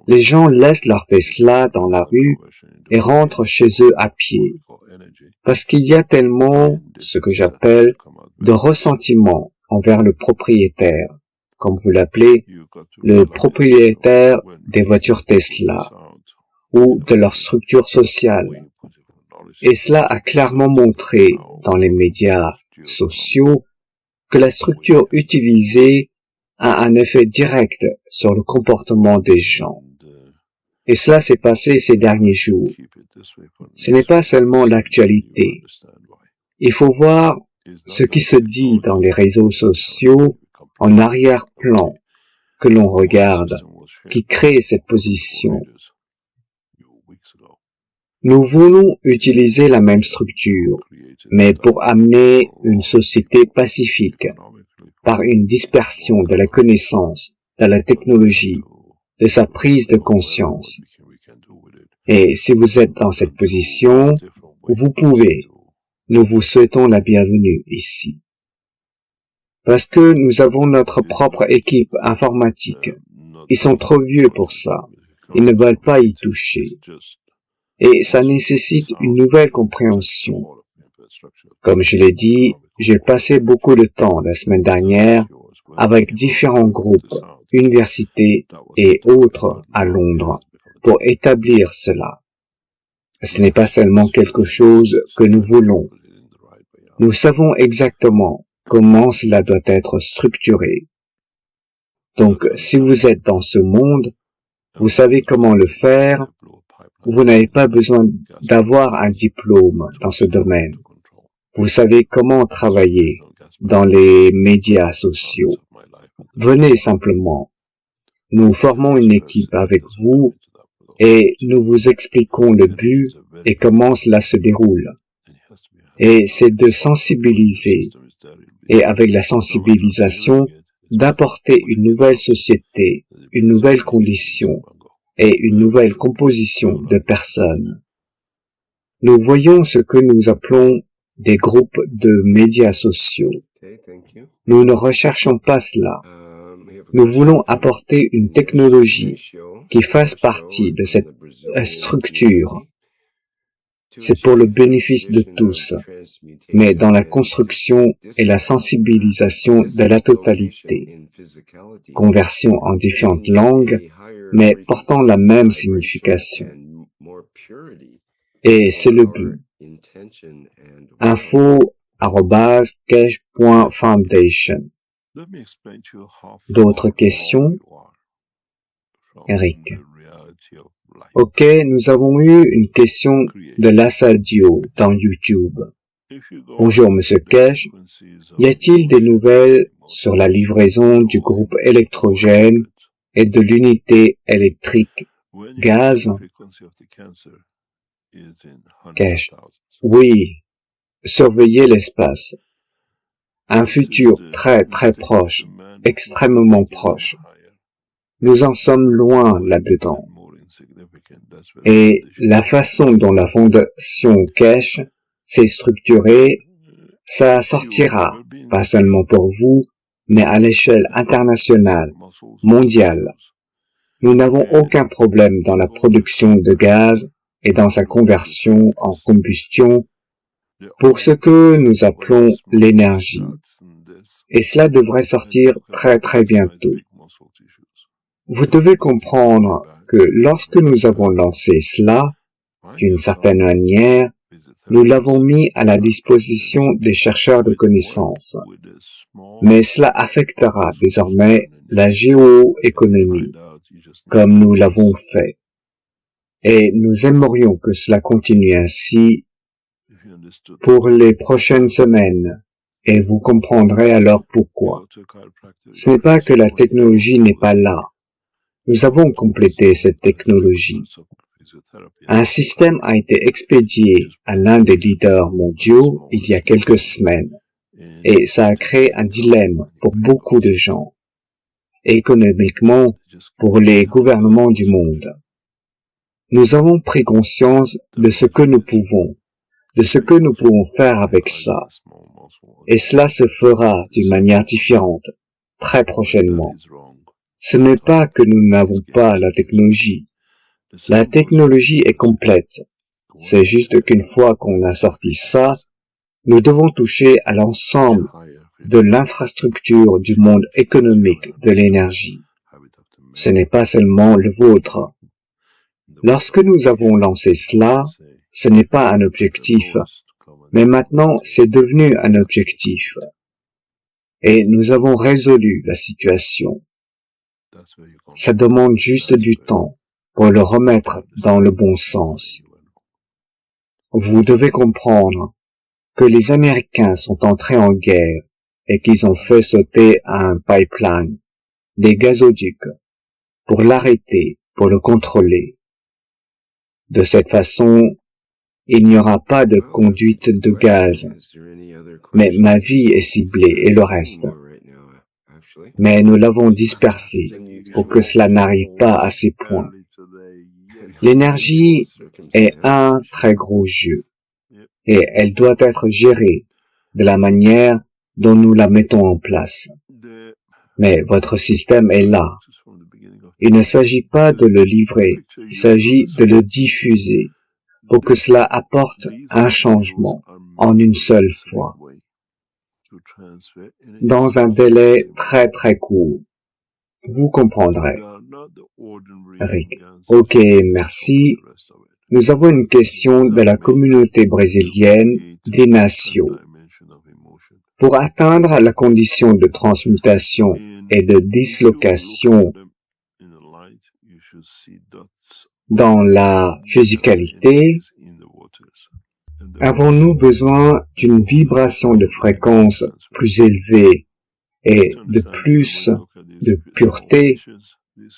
les gens laissent leur Tesla dans la rue et rentrent chez eux à pied. Parce qu'il y a tellement, ce que j'appelle, de ressentiment envers le propriétaire, comme vous l'appelez, le propriétaire des voitures Tesla, ou de leur structure sociale. Et cela a clairement montré dans les médias sociaux que la structure utilisée a un effet direct sur le comportement des gens. Et cela s'est passé ces derniers jours. Ce n'est pas seulement l'actualité. Il faut voir ce qui se dit dans les réseaux sociaux en arrière-plan que l'on regarde, qui crée cette position. Nous voulons utiliser la même structure, mais pour amener une société pacifique, par une dispersion de la connaissance, de la technologie, de sa prise de conscience. Et si vous êtes dans cette position, vous pouvez. Nous vous souhaitons la bienvenue ici. Parce que nous avons notre propre équipe informatique. Ils sont trop vieux pour ça. Ils ne veulent pas y toucher. Et ça nécessite une nouvelle compréhension. Comme je l'ai dit, j'ai passé beaucoup de temps la semaine dernière avec différents groupes, universités et autres à Londres pour établir cela. Ce n'est pas seulement quelque chose que nous voulons. Nous savons exactement comment cela doit être structuré. Donc, si vous êtes dans ce monde, vous savez comment le faire. Vous n'avez pas besoin d'avoir un diplôme dans ce domaine. Vous savez comment travailler dans les médias sociaux. Venez simplement. Nous formons une équipe avec vous et nous vous expliquons le but et comment cela se déroule. Et c'est de sensibiliser et avec la sensibilisation d'apporter une nouvelle société, une nouvelle condition et une nouvelle composition de personnes. Nous voyons ce que nous appelons des groupes de médias sociaux. Nous ne recherchons pas cela. Nous voulons apporter une technologie qui fasse partie de cette structure. C'est pour le bénéfice de tous, mais dans la construction et la sensibilisation de la totalité. Conversion en différentes langues, mais portant la même signification. Et c'est le but. info@keshe.foundation. D'autres questions? Eric. Ok, nous avons eu une question de Lassadio dans YouTube. Bonjour Monsieur Keshe, y a-t-il des nouvelles sur la livraison du groupe électrogène et de l'unité électrique gaz? Keshe. Oui, surveillez l'espace. Un futur très très proche, extrêmement proche. Nous en sommes loin là-dedans. Et la façon dont la fondation Keshe s'est structurée, ça sortira, pas seulement pour vous, mais à l'échelle internationale, mondiale. Nous n'avons aucun problème dans la production de gaz et dans sa conversion en combustion pour ce que nous appelons l'énergie. Et cela devrait sortir très très bientôt. Vous devez comprendre que lorsque nous avons lancé cela, d'une certaine manière, nous l'avons mis à la disposition des chercheurs de connaissances. Mais cela affectera désormais la géoéconomie, comme nous l'avons fait. Et nous aimerions que cela continue ainsi pour les prochaines semaines, et vous comprendrez alors pourquoi. Ce n'est pas que la technologie n'est pas là. Nous avons complété cette technologie. Un système a été expédié à l'un des leaders mondiaux il y a quelques semaines, et ça a créé un dilemme pour beaucoup de gens, économiquement pour les gouvernements du monde. nous avons pris conscience de ce que nous pouvons, de ce que nous pouvons faire avec ça. Et cela se fera d'une manière différente, très prochainement. Ce n'est pas que nous n'avons pas la technologie. La technologie est complète. C'est juste qu'une fois qu'on a sorti ça, nous devons toucher à l'ensemble de l'infrastructure du monde économique de l'énergie. Ce n'est pas seulement le vôtre. Lorsque nous avons lancé cela, ce n'est pas un objectif, mais maintenant c'est devenu un objectif. Et nous avons résolu la situation. Ça demande juste du temps pour le remettre dans le bon sens. Vous devez comprendre que les Américains sont entrés en guerre et qu'ils ont fait sauter un pipeline, des gazoducs, pour l'arrêter, pour le contrôler. De cette façon, il n'y aura pas de conduite de gaz, mais ma vie est ciblée et le reste. Mais nous l'avons dispersé pour que cela n'arrive pas à ces points. L'énergie est un très gros jeu et elle doit être gérée de la manière dont nous la mettons en place. Mais votre système est là. Il ne s'agit pas de le livrer, il s'agit de le diffuser pour que cela apporte un changement en une seule fois, dans un délai très très court. Vous comprendrez. Rick. Ok, merci. Nous avons une question de la communauté brésilienne d'Inácio. Pour atteindre la condition de transmutation et de dislocation dans la physicalité, avons-nous besoin d'une vibration de fréquence plus élevée et de plus de pureté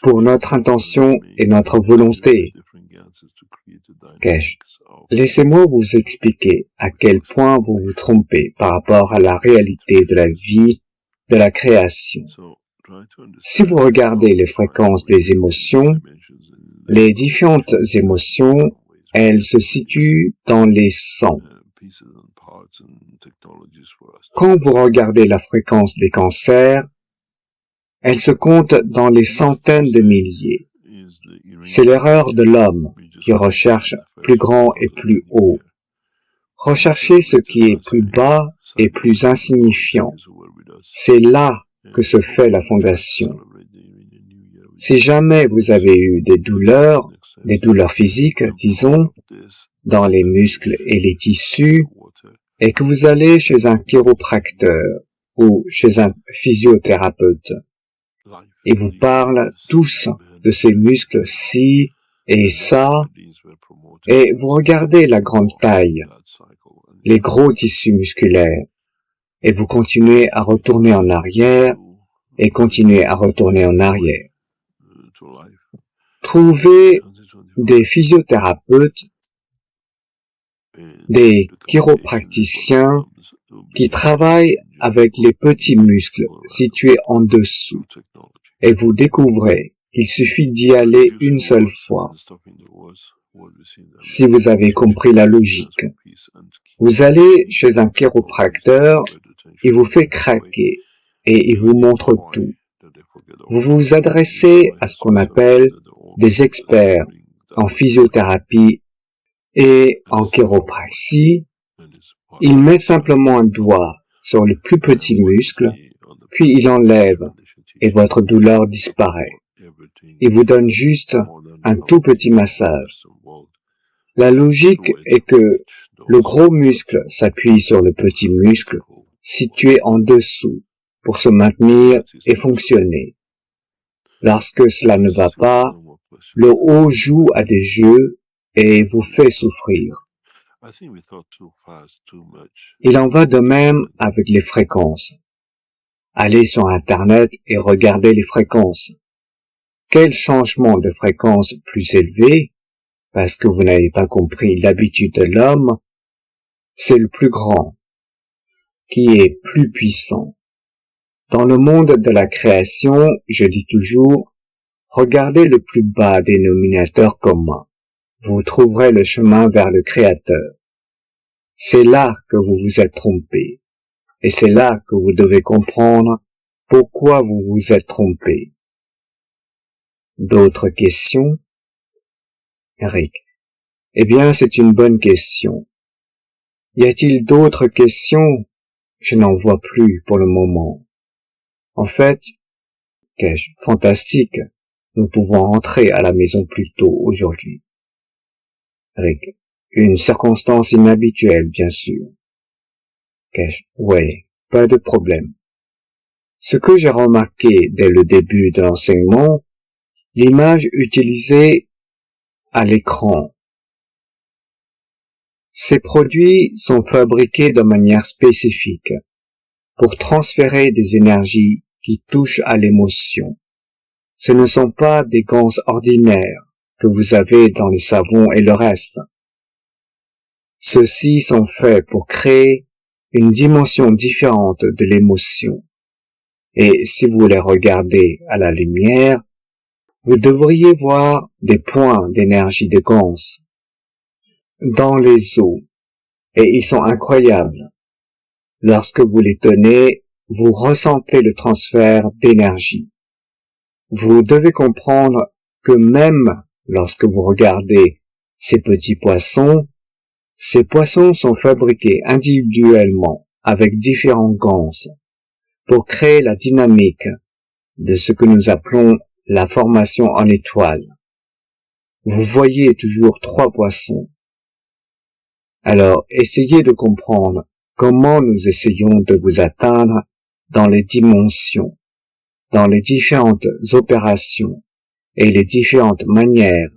pour notre intention et notre volonté? Kesh, laissez-moi vous expliquer à quel point vous vous trompez par rapport à la réalité de la vie, de la création. Si vous regardez les fréquences des émotions, les différentes émotions, elles se situent dans les 100. Quand vous regardez la fréquence des cancers, elle se compte dans les centaines de milliers. C'est l'erreur de l'homme qui recherche plus grand et plus haut. Recherchez ce qui est plus bas et plus insignifiant. C'est là que se fait la fondation. Si jamais vous avez eu des douleurs physiques, disons, dans les muscles et les tissus, et que vous allez chez un chiropracteur ou chez un physiothérapeute, et vous parlent tous de ces muscles-ci et ça, et vous regardez la grande taille, les gros tissus musculaires, et vous continuez à retourner en arrière et continuez à retourner en arrière. Trouvez des physiothérapeutes, des chiropracticiens qui travaillent avec les petits muscles situés en dessous, et vous découvrez qu'il suffit d'y aller une seule fois. Si vous avez compris la logique, vous allez chez un chiropracteur, il vous fait craquer et il vous montre tout. Vous vous adressez à ce qu'on appelle des experts en physiothérapie et en chiropraxie. Il met simplement un doigt sur le plus petit muscle, puis il enlève et votre douleur disparaît. Il vous donne juste un tout petit massage. La logique est que le gros muscle s'appuie sur le petit muscle situé en dessous pour se maintenir et fonctionner. Lorsque cela ne va pas, le haut joue à des jeux et vous fait souffrir. Il en va de même avec les fréquences. Allez sur Internet et regardez les fréquences. Quel changement de fréquence plus élevé, parce que vous n'avez pas compris l'habitude de l'homme, c'est le plus grand, qui est plus puissant. Dans le monde de la création, je dis toujours, regardez le plus bas dénominateur commun. vous trouverez le chemin vers le Créateur. C'est là que vous vous êtes trompé, et c'est là que vous devez comprendre pourquoi vous vous êtes trompé. D'autres questions? Eric. Eh bien, c'est une bonne question. Y a-t-il d'autres questions? Je n'en vois plus pour le moment. En fait, qu'ai-je? Fantastique. Nous pouvons rentrer à la maison plus tôt aujourd'hui. Eric. Une circonstance inhabituelle, bien sûr. Qu'ai-je? Ouais, pas de problème. Ce que j'ai remarqué dès le début de l'enseignement, l'image utilisée à l'écran. Ces produits sont fabriqués de manière spécifique pour transférer des énergies qui touchent à l'émotion. Ce ne sont pas des gants ordinaires que vous avez dans les savons et le reste. Ceux-ci sont faits pour créer une dimension différente de l'émotion. Et si vous les regardez à la lumière, vous devriez voir des points d'énergie de gans dans les eaux, et ils sont incroyables. Lorsque vous les tenez, vous ressentez le transfert d'énergie. Vous devez comprendre que même lorsque vous regardez ces petits poissons, ces poissons sont fabriqués individuellement avec différents gans pour créer la dynamique de ce que nous appelons la formation en étoile. Vous voyez toujours 3 poissons. Alors, essayez de comprendre comment nous essayons de vous atteindre dans les dimensions, dans les différentes opérations et les différentes manières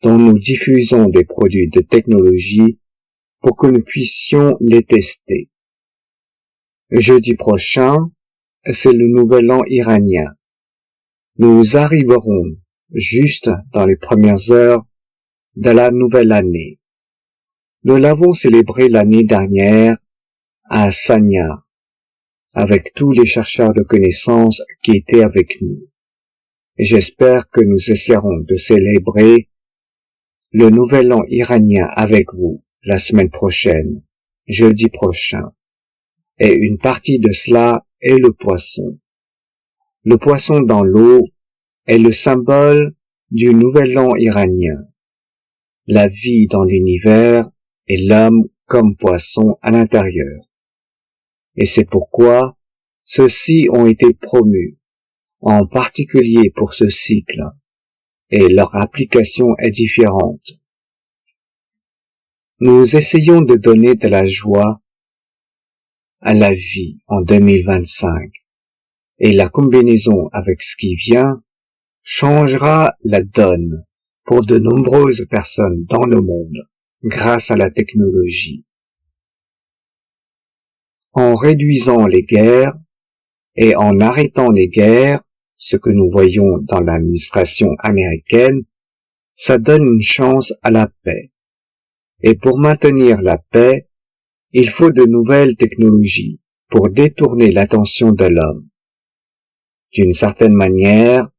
dont nous diffusons des produits de technologie pour que nous puissions les tester. Jeudi prochain, c'est le nouvel an iranien. Nous arriverons juste dans les premières heures de la nouvelle année. Nous l'avons célébré l'année dernière à Sanya, avec tous les chercheurs de connaissances qui étaient avec nous. Et j'espère que nous essaierons de célébrer le nouvel an iranien avec vous la semaine prochaine, jeudi prochain. Et une partie de cela est le poisson. Le poisson dans l'eau est le symbole du nouvel an iranien. La vie dans l'univers et l'homme comme poisson à l'intérieur. Et c'est pourquoi ceux-ci ont été promus, en particulier pour ce cycle, et leur application est différente. Nous essayons de donner de la joie à la vie en 2025, et la combinaison avec ce qui vient changera la donne pour de nombreuses personnes dans le monde grâce à la technologie. En réduisant les guerres et en arrêtant les guerres, ce que nous voyons dans l'administration américaine, ça donne une chance à la paix. Et pour maintenir la paix, il faut de nouvelles technologies pour détourner l'attention de l'homme. D'une certaine manière,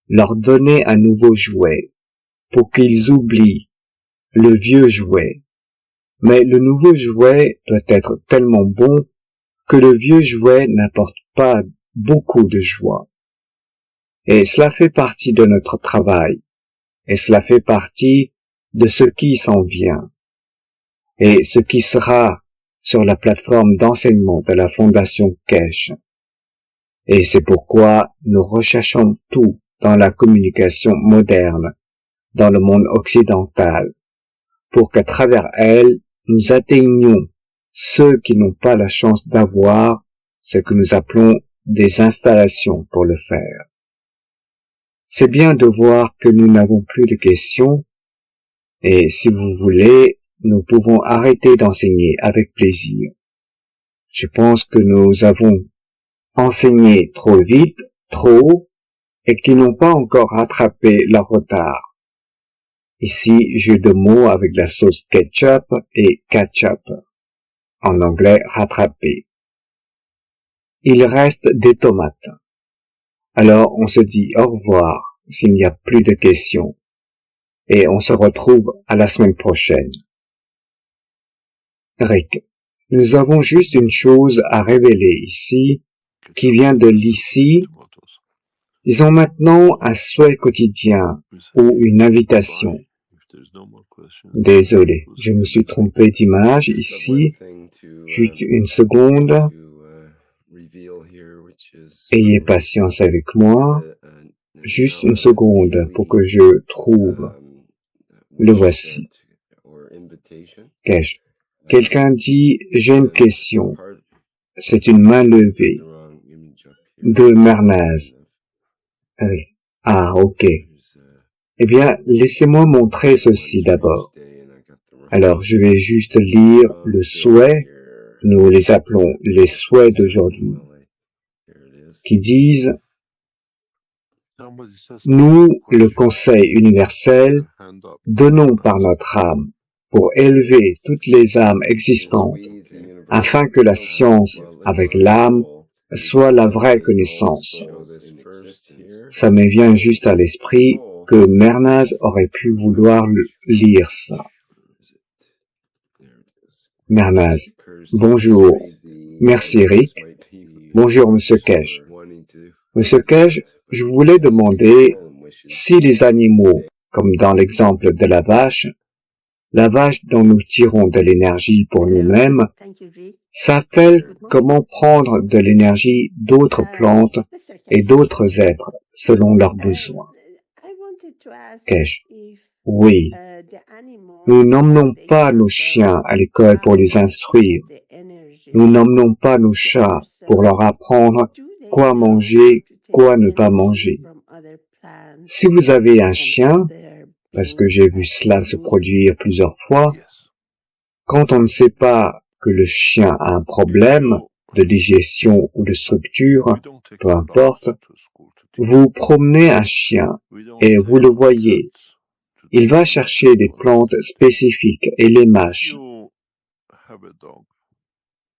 leur donner un nouveau jouet pour qu'ils oublient le vieux jouet. Mais le nouveau jouet doit être tellement bon que le vieux jouet n'apporte pas beaucoup de joie. Et cela fait partie de notre travail. Et cela fait partie de ce qui s'en vient. Et ce qui sera sur la plateforme d'enseignement de la Fondation Keshe. Et c'est pourquoi nous recherchons tout dans la communication moderne, dans le monde occidental, pour qu'à travers elle, nous atteignions ceux qui n'ont pas la chance d'avoir ce que nous appelons des installations pour le faire. C'est bien de voir que nous n'avons plus de questions, et si vous voulez, nous pouvons arrêter d'enseigner avec plaisir. Je pense que nous avons enseigné trop vite, trop haut, et qui n'ont pas encore rattrapé leur retard. Ici, jeu de mots avec la sauce ketchup et catch-up. En anglais, rattraper. Il reste des tomates. Alors, on se dit au revoir s'il n'y a plus de questions. et on se retrouve à la semaine prochaine. Rick, nous avons juste une chose à révéler ici, qui vient de l'ici. Ils ont maintenant un souhait quotidien ou une invitation. Désolé, je me suis trompé d'image ici. Juste une seconde. Ayez patience avec moi. Juste une seconde pour que je trouve. Le voici. Quelqu'un dit, j'ai une question. C'est une main levée. De Mernaz. Ah, ok. Eh bien, laissez-moi montrer ceci d'abord. Alors, je vais juste lire le souhait. Nous les appelons les souhaits d'aujourd'hui. Qui disent, nous, le Conseil universel, donnons par notre âme pour élever toutes les âmes existantes, afin que la science avec l'âme soit la vraie connaissance. Ça me vient juste à l'esprit que Mernaz aurait pu vouloir lire ça. Mernaz, bonjour. Merci Rick. Bonjour Monsieur Kesh. Monsieur Kesh, je voulais demander si les animaux, comme dans l'exemple de la vache dont nous tirons de l'énergie pour nous-mêmes, savent-elles comment prendre de l'énergie d'autres plantes et d'autres êtres selon leurs besoins? Kesh, oui. Nous n'emmenons pas nos chiens à l'école pour les instruire. Nous n'emmenons pas nos chats pour leur apprendre quoi manger, quoi ne pas manger. Si vous avez un chien, parce que j'ai vu cela se produire plusieurs fois, quand on ne sait pas que le chien a un problème de digestion ou de structure, peu importe, vous promenez un chien et vous le voyez. Il va chercher des plantes spécifiques et les mâche.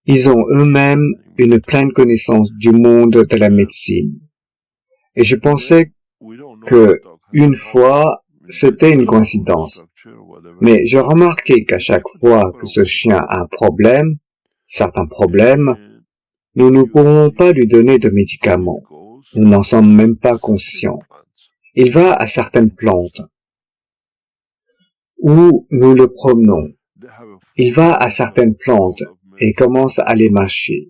Ils ont eux-mêmes une pleine connaissance du monde de la médecine. Et je pensais que une fois, c'était une coïncidence. Mais j'ai remarqué qu'à chaque fois que ce chien a un problème, certains problèmes, nous ne pourrons pas lui donner de médicaments. Nous n'en sommes même pas conscients. Il va à certaines plantes où nous le promenons. Il va à certaines plantes et commence à les mâcher.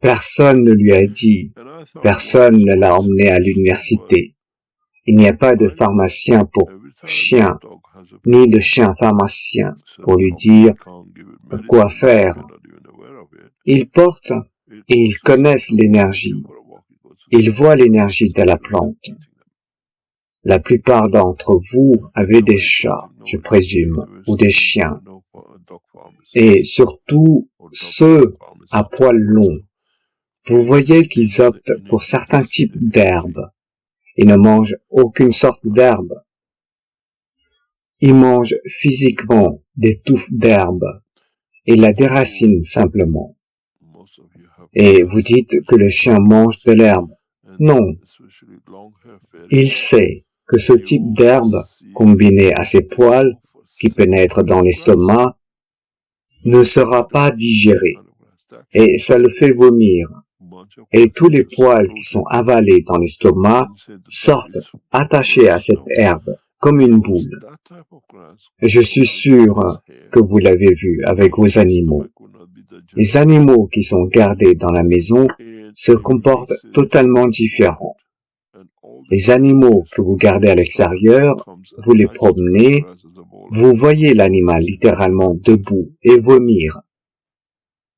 Personne ne lui a dit, personne ne l'a emmené à l'université. Il n'y a pas de pharmacien pour chien, ni de chien pharmacien pour lui dire quoi faire. Ils portent et ils connaissent l'énergie. Ils voient l'énergie de la plante. La plupart d'entre vous avez des chats, je présume, ou des chiens. Et surtout ceux à poils longs. Vous voyez qu'ils optent pour certains types d'herbes. Ils ne mangent aucune sorte d'herbe. Ils mangent physiquement des touffes d'herbe et la déracinent simplement. Et vous dites que le chien mange de l'herbe. Non. Il sait que ce type d'herbe, combiné à ses poils, qui pénètrent dans l'estomac, ne sera pas digéré. Et ça le fait vomir. Et tous les poils qui sont avalés dans l'estomac sortent attachés à cette herbe, comme une boule. Je suis sûr que vous l'avez vu avec vos animaux. Les animaux qui sont gardés dans la maison se comportent totalement différents. Les animaux que vous gardez à l'extérieur, vous les promenez, vous voyez l'animal littéralement debout et vomir.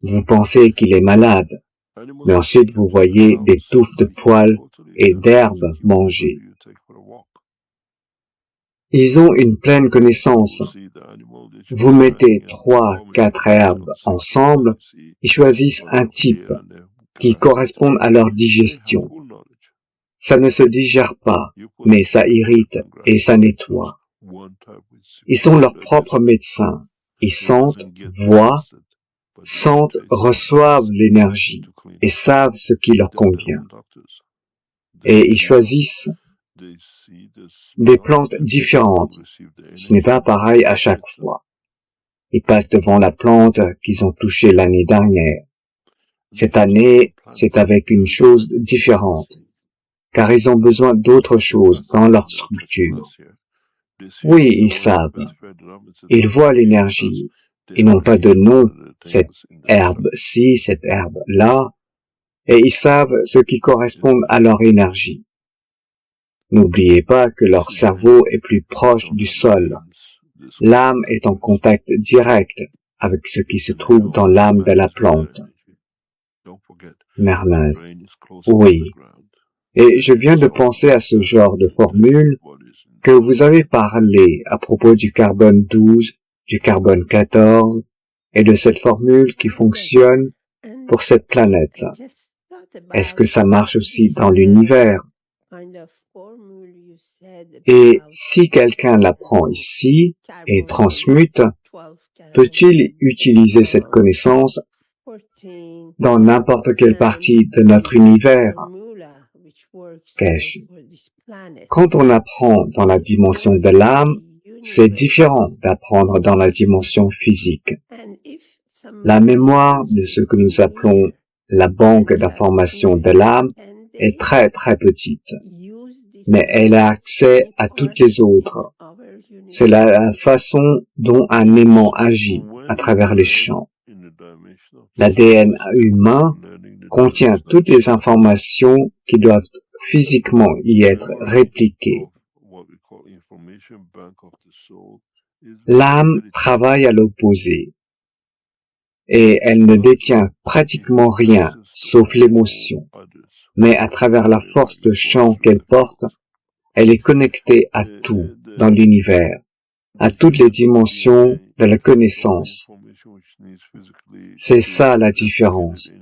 Vous pensez qu'il est malade, mais ensuite vous voyez des touffes de poils et d'herbes mangées. Ils ont une pleine connaissance. Vous mettez 3, 4 herbes ensemble, ils choisissent un type qui correspond à leur digestion. Ça ne se digère pas, mais ça irrite et ça nettoie. Ils sont leurs propres médecins. Ils sentent, voient, reçoivent l'énergie et savent ce qui leur convient. Et ils choisissent des plantes différentes. Ce n'est pas pareil à chaque fois. Ils passent devant la plante qu'ils ont touchée l'année dernière. Cette année, c'est avec une chose différente, car ils ont besoin d'autre chose dans leur structure. Oui, ils savent. Ils voient l'énergie. Ils n'ont pas de nom, cette herbe-ci, cette herbe-là, et ils savent ce qui correspond à leur énergie. N'oubliez pas que leur cerveau est plus proche du sol. L'âme est en contact direct avec ce qui se trouve dans l'âme de la plante. Mernaz. Oui. Et je viens de penser à ce genre de formule que vous avez parlé à propos du carbone 12, du carbone 14 et de cette formule qui fonctionne pour cette planète. Est-ce que ça marche aussi dans l'univers? Et si quelqu'un la prend ici et transmute, peut-il utiliser cette connaissance dans n'importe quelle partie de notre univers? Kesh. Quand on apprend dans la dimension de l'âme, c'est différent d'apprendre dans la dimension physique. La mémoire de ce que nous appelons la banque d'informations de l'âme est très très petite, mais elle a accès à toutes les autres. C'est la façon dont un aimant agit à travers les champs. L'ADN humain contient toutes les informations qui doivent physiquement y être répliquées. L'âme travaille à l'opposé et elle ne détient pratiquement rien sauf l'émotion. Mais à travers la force de champ qu'elle porte, elle est connectée à tout dans l'univers, à toutes les dimensions de la connaissance. C'est ça la différence.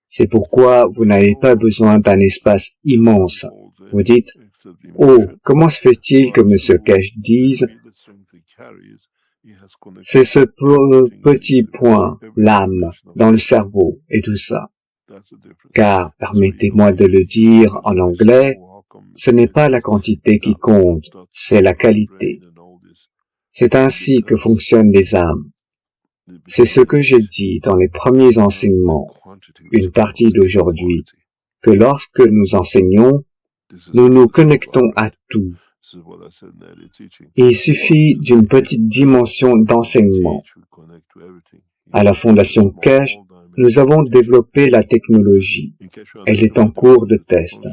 C'est pourquoi vous n'avez pas besoin d'un espace immense. Vous dites, « Oh, comment se fait-il que M. Kesh dise, c'est ce petit point, l'âme, dans le cerveau et tout ça. » Car, permettez-moi de le dire en anglais, ce n'est pas la quantité qui compte, c'est la qualité. C'est ainsi que fonctionnent les âmes. C'est ce que j'ai dit dans les premiers enseignements, une partie d'aujourd'hui, que lorsque nous enseignons, nous nous connectons à tout. Il suffit d'une petite dimension d'enseignement. À la Fondation Kesh, nous avons développé la technologie. Elle est en cours de test.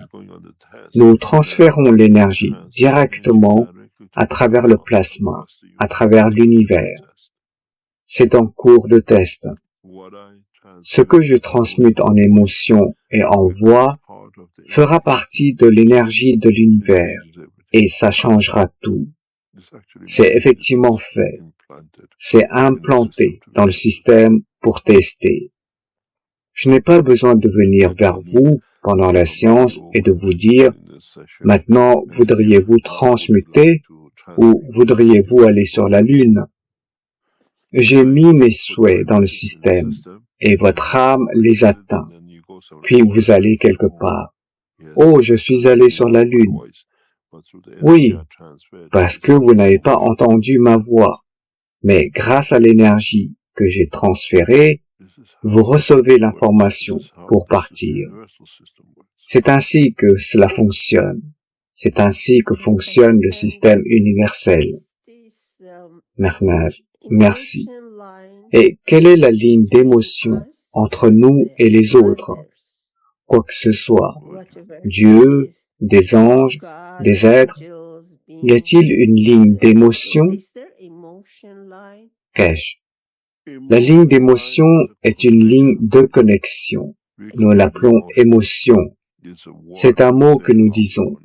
Nous transférons l'énergie directement à travers le plasma, à travers l'univers. C'est en cours de test. Ce que je transmute en émotion et en voix fera partie de l'énergie de l'univers et ça changera tout. C'est effectivement fait. C'est implanté dans le système pour tester. Je n'ai pas besoin de venir vers vous pendant la séance et de vous dire « Maintenant, voudriez-vous transmuter ou voudriez-vous aller sur la Lune ?» J'ai mis mes souhaits dans le système et votre âme les atteint. Puis vous allez quelque part. « Oh, je suis allé sur la Lune. » Oui, parce que vous n'avez pas entendu ma voix. Mais grâce à l'énergie que j'ai transférée, vous recevez l'information pour partir. C'est ainsi que cela fonctionne. C'est ainsi que fonctionne le système universel. Mernaz, merci. Et quelle est la ligne d'émotion entre nous et les autres? Quoi que ce soit, Dieu, des anges, des êtres, y a-t-il une ligne d'émotion? Kesh. La ligne d'émotion est une ligne de connexion. Nous l'appelons émotion. C'est un mot que nous disons.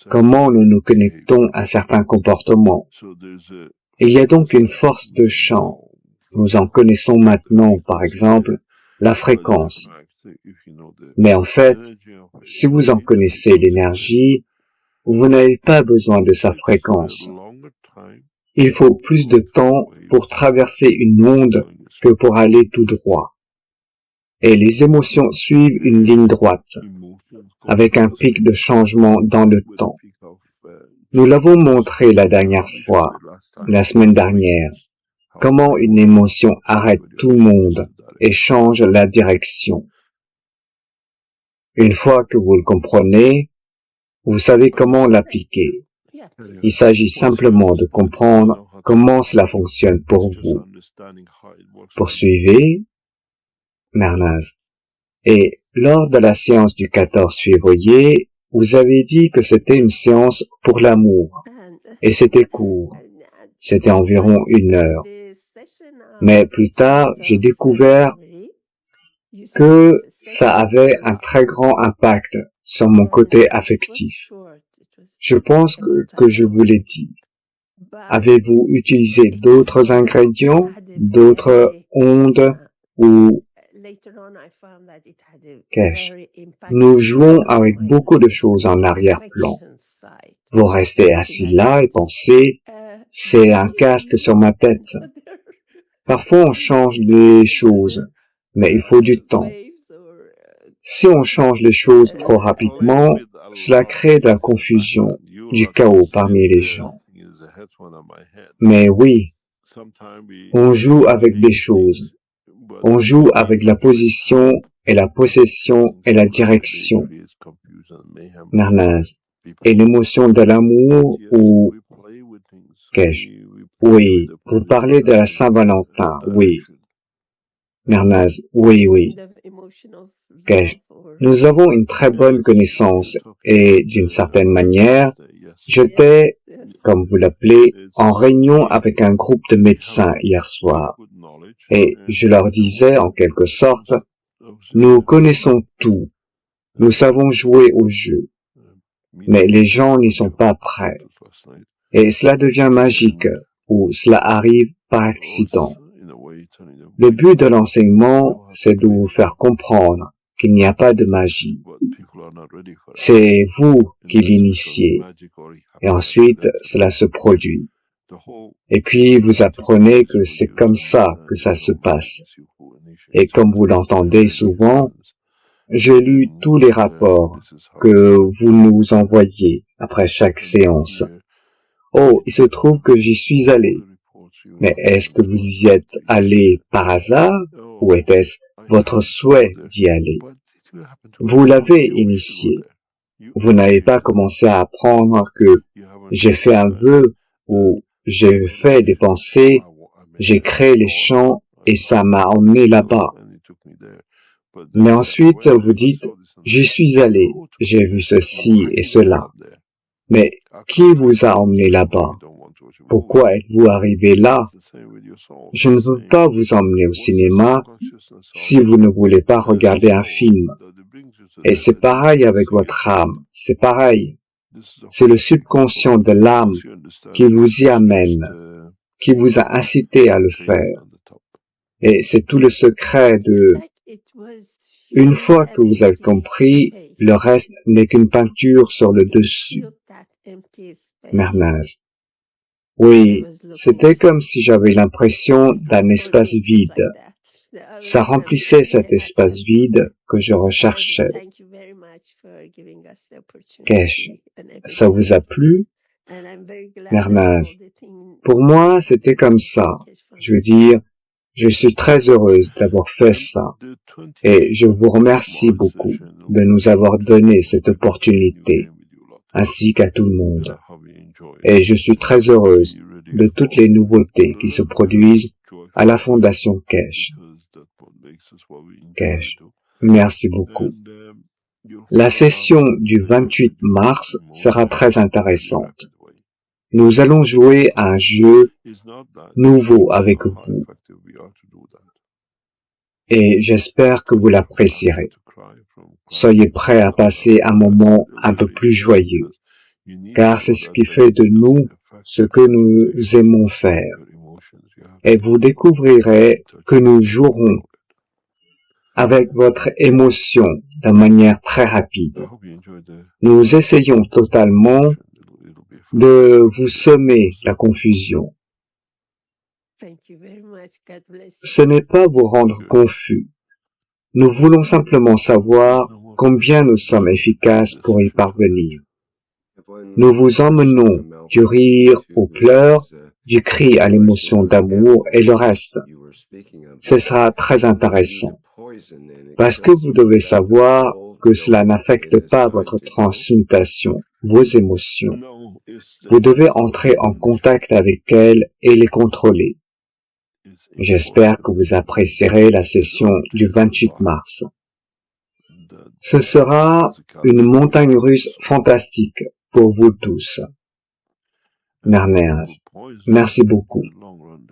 Comment nous nous connectons à certains comportements? Il y a donc une force de champ. Nous en connaissons maintenant, par exemple, la fréquence. Mais en fait, si vous en connaissez l'énergie, vous n'avez pas besoin de sa fréquence. Il faut plus de temps pour traverser une onde que pour aller tout droit. Et les émotions suivent une ligne droite, avec un pic de changement dans le temps. Nous l'avons montré la dernière fois, la semaine dernière, comment une émotion arrête tout le monde et change la direction. Une fois que vous le comprenez, vous savez comment l'appliquer. Il s'agit simplement de comprendre comment cela fonctionne pour vous. Poursuivez, Mernaz. Et lors de la séance du 14 février, vous avez dit que c'était une séance pour l'amour. Et c'était court. C'était environ 1 heure. Mais plus tard, j'ai découvert que ça avait un très grand impact sur mon côté affectif. Je pense que je vous l'ai dit. Avez-vous utilisé d'autres ingrédients, d'autres ondes ou cache? Nous jouons avec beaucoup de choses en arrière-plan. Vous restez assis là et pensez, c'est un casque sur ma tête. Parfois on change les choses, mais il faut du temps. Si on change les choses trop rapidement, cela crée de la confusion, du chaos parmi les gens. Mais oui, on joue avec des choses. On joue avec la position et la possession et la direction. Mernaz. Et l'émotion de l'amour ou qu'ai-je? Oui, vous parlez de la Saint-Valentin, oui. Mernaz. Oui. Qu'ai-je? Nous avons une très bonne connaissance et d'une certaine manière, j'étais, comme vous l'appelez, en réunion avec un groupe de médecins hier soir. Et je leur disais en quelque sorte, nous connaissons tout, nous savons jouer au jeu, mais les gens n'y sont pas prêts. Et cela devient magique, ou cela arrive par accident. Le but de l'enseignement, c'est de vous faire comprendre qu'il n'y a pas de magie. C'est vous qui l'initiez, et ensuite cela se produit. Et puis vous apprenez que c'est comme ça que ça se passe. Et comme vous l'entendez souvent, j'ai lu tous les rapports que vous nous envoyez après chaque séance. Oh, il se trouve que j'y suis allé. Mais est-ce que vous y êtes allé par hasard ou était-ce votre souhait d'y aller? Vous l'avez initié. Vous n'avez pas commencé à apprendre que j'ai fait un vœu ou j'ai fait des pensées, j'ai créé les chants et ça m'a emmené là-bas. Mais ensuite, vous dites, j'y suis allé, j'ai vu ceci et cela. Mais qui vous a emmené là-bas? Pourquoi êtes-vous arrivé là? Je ne peux pas vous emmener au cinéma si vous ne voulez pas regarder un film. Et c'est pareil avec votre âme, c'est pareil. C'est le subconscient de l'âme qui vous y amène, qui vous a incité à le faire. Et c'est tout le secret de... Une fois que vous avez compris, le reste n'est qu'une peinture sur le dessus. Mernaz. Oui, c'était comme si j'avais l'impression d'un espace vide. Ça remplissait cet espace vide que je recherchais. Qu'ai-je? Ça vous a plu? Mernaz. Pour moi, c'était comme ça. Je veux dire, je suis très heureuse d'avoir fait ça. Et je vous remercie beaucoup de nous avoir donné cette opportunité, ainsi qu'à tout le monde. Et je suis très heureuse de toutes les nouveautés qui se produisent à la Fondation Keshe. Keshe. Merci beaucoup. La session du 28 mars sera très intéressante. Nous allons jouer à un jeu nouveau avec vous. Et j'espère que vous l'apprécierez. Soyez prêts à passer un moment un peu plus joyeux, car c'est ce qui fait de nous ce que nous aimons faire. Et vous découvrirez que nous jouerons avec votre émotion de manière très rapide. Nous essayons totalement de vous semer la confusion. Ce n'est pas vous rendre confus. Nous voulons simplement savoir combien nous sommes efficaces pour y parvenir. Nous vous emmenons du rire aux pleurs, du cri à l'émotion d'amour et le reste. Ce sera très intéressant, parce que vous devez savoir que cela n'affecte pas votre transmutation, vos émotions. Vous devez entrer en contact avec elles et les contrôler. J'espère que vous apprécierez la session du 28 mars. Ce sera une montagne russe fantastique pour vous tous. Merners, merci beaucoup.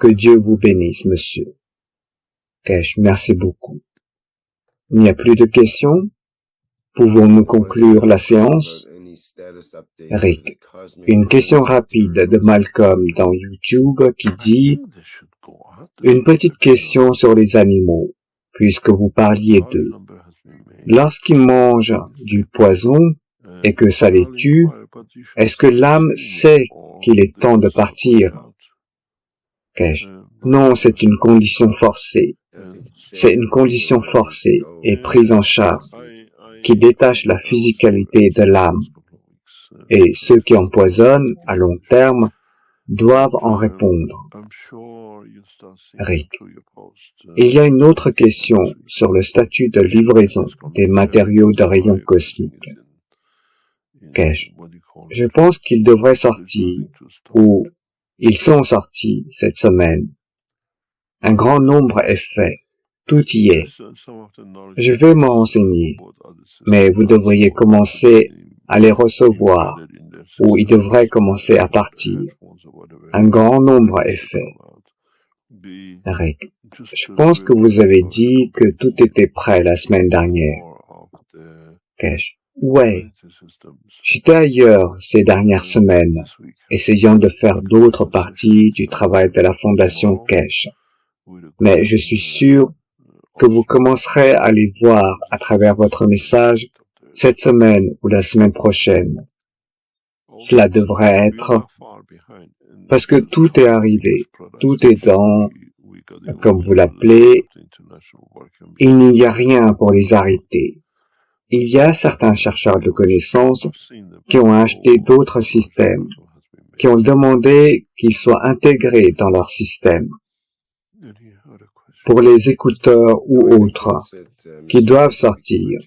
Que Dieu vous bénisse, monsieur. Kesh, merci beaucoup. Il n'y a plus de questions? Pouvons-nous conclure la séance? Rick, une question rapide de Malcolm dans YouTube qui dit « Une petite question sur les animaux, puisque vous parliez d'eux. Lorsqu'ils mangent du poison et que ça les tue, est-ce que l'âme sait qu'il est temps de partir? » Kesh, non, c'est une condition forcée. C'est une condition forcée et prise en charge qui détache la physicalité de l'âme. Et ceux qui empoisonnent à long terme doivent en répondre. Rick, il y a une autre question sur le statut de livraison des matériaux de rayons cosmiques. Kesh, je pense qu'ils devraient sortir, ou ils sont sortis cette semaine. Un grand nombre est fait. Tout y est. Je vais me renseigner, mais vous devriez commencer à les recevoir, ou ils devraient commencer à partir. Un grand nombre est fait. Rick, je pense que vous avez dit que tout était prêt la semaine dernière. Kesh, ouais. J'étais ailleurs ces dernières semaines, essayant de faire d'autres parties du travail de la Fondation Kesh. Mais je suis sûr que vous commencerez à les voir à travers votre message cette semaine ou la semaine prochaine. Cela devrait être parce que tout est arrivé, tout est dans, comme vous l'appelez, il n'y a rien pour les arrêter. Il y a certains chercheurs de connaissances qui ont acheté d'autres systèmes, qui ont demandé qu'ils soient intégrés dans leur système. Pour les écouteurs ou autres, qui doivent sortir.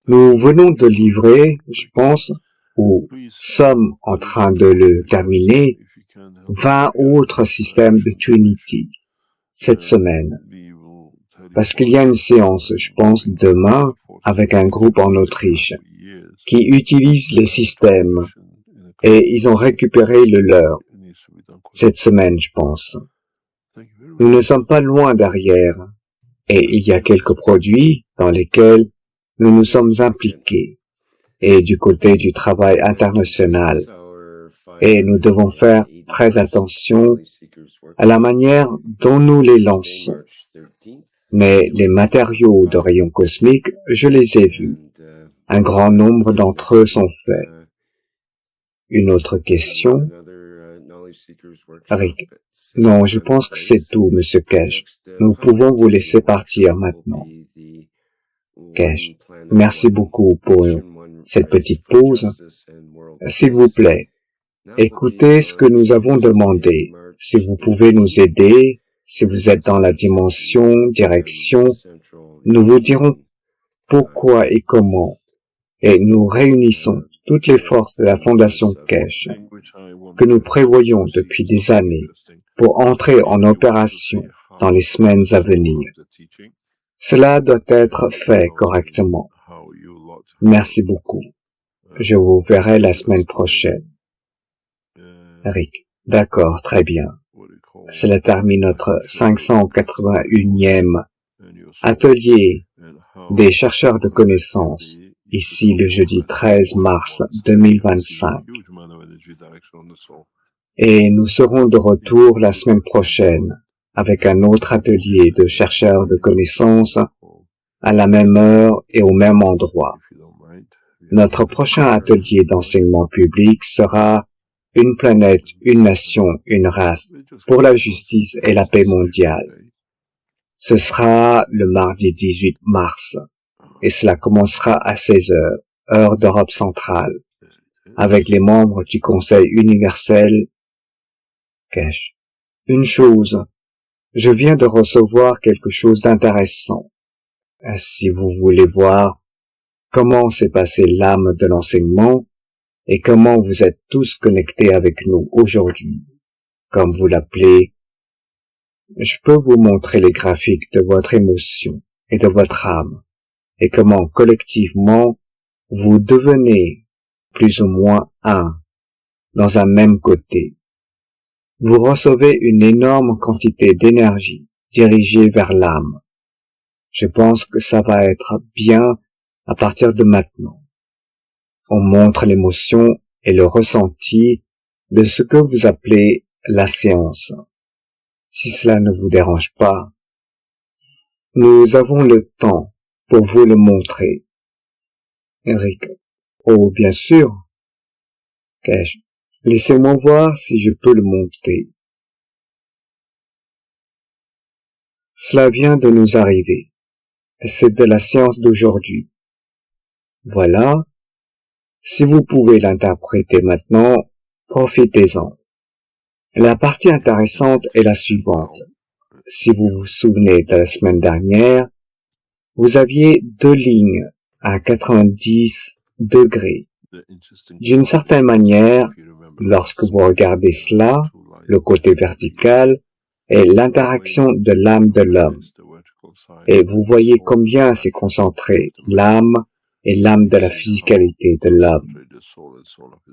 Nous venons de livrer, je pense, ou sommes en train de le terminer, 20 autres systèmes de Trinity cette semaine. Parce qu'il y a une séance, je pense, demain, avec un groupe en Autriche, qui utilise les systèmes, et ils ont récupéré le leur, cette semaine, je pense. Nous ne sommes pas loin derrière, et il y a quelques produits dans lesquels nous nous sommes impliqués, et du côté du travail international, et nous devons faire très attention à la manière dont nous les lançons. Mais les matériaux de rayons cosmiques, je les ai vus. Un grand nombre d'entre eux sont faits. Une autre question? Rick. Non, je pense que c'est tout, Monsieur Kesh. Nous pouvons vous laisser partir maintenant. Kesh, merci beaucoup pour cette petite pause. S'il vous plaît, écoutez ce que nous avons demandé. Si vous pouvez nous aider, si vous êtes dans la dimension, direction, nous vous dirons pourquoi et comment. Et nous réunissons toutes les forces de la Fondation Kesh que nous prévoyons depuis des années pour entrer en opération dans les semaines à venir. Cela doit être fait correctement. Merci beaucoup. Je vous verrai la semaine prochaine. Rick, d'accord, très bien. Cela termine notre 581e atelier des chercheurs de connaissances, ici le jeudi 13 mars 2025. Et nous serons de retour la semaine prochaine avec un autre atelier de chercheurs de connaissances à la même heure et au même endroit. Notre prochain atelier d'enseignement public sera Une planète, une nation, une race pour la justice et la paix mondiale. Ce sera le mardi 18 mars et cela commencera à 16 heures, heure d'Europe centrale. avec les membres du Conseil universel. Cash. Une chose, je viens de recevoir quelque chose d'intéressant. Si vous voulez voir comment s'est passée l'âme de l'enseignement et comment vous êtes tous connectés avec nous aujourd'hui, comme vous l'appelez, je peux vous montrer les graphiques de votre émotion et de votre âme et comment collectivement vous devenez plus ou moins un dans un même côté. Vous recevez une énorme quantité d'énergie dirigée vers l'âme. Je pense que ça va être bien à partir de maintenant. On montre l'émotion et le ressenti de ce que vous appelez la séance. Si cela ne vous dérange pas, nous avons le temps pour vous le montrer. Eric. Oh, bien sûr. Cash. Laissez-moi voir si je peux le monter. Cela vient de nous arriver. C'est de la séance d'aujourd'hui. Voilà. Si vous pouvez l'interpréter maintenant, profitez-en. La partie intéressante est la suivante. Si vous vous souvenez de la semaine dernière, vous aviez deux lignes à 90 degrés. D'une certaine manière, lorsque vous regardez cela, le côté vertical est l'interaction de l'âme de l'homme. Et vous voyez combien c'est concentré l'âme et l'âme de la physicalité de l'homme,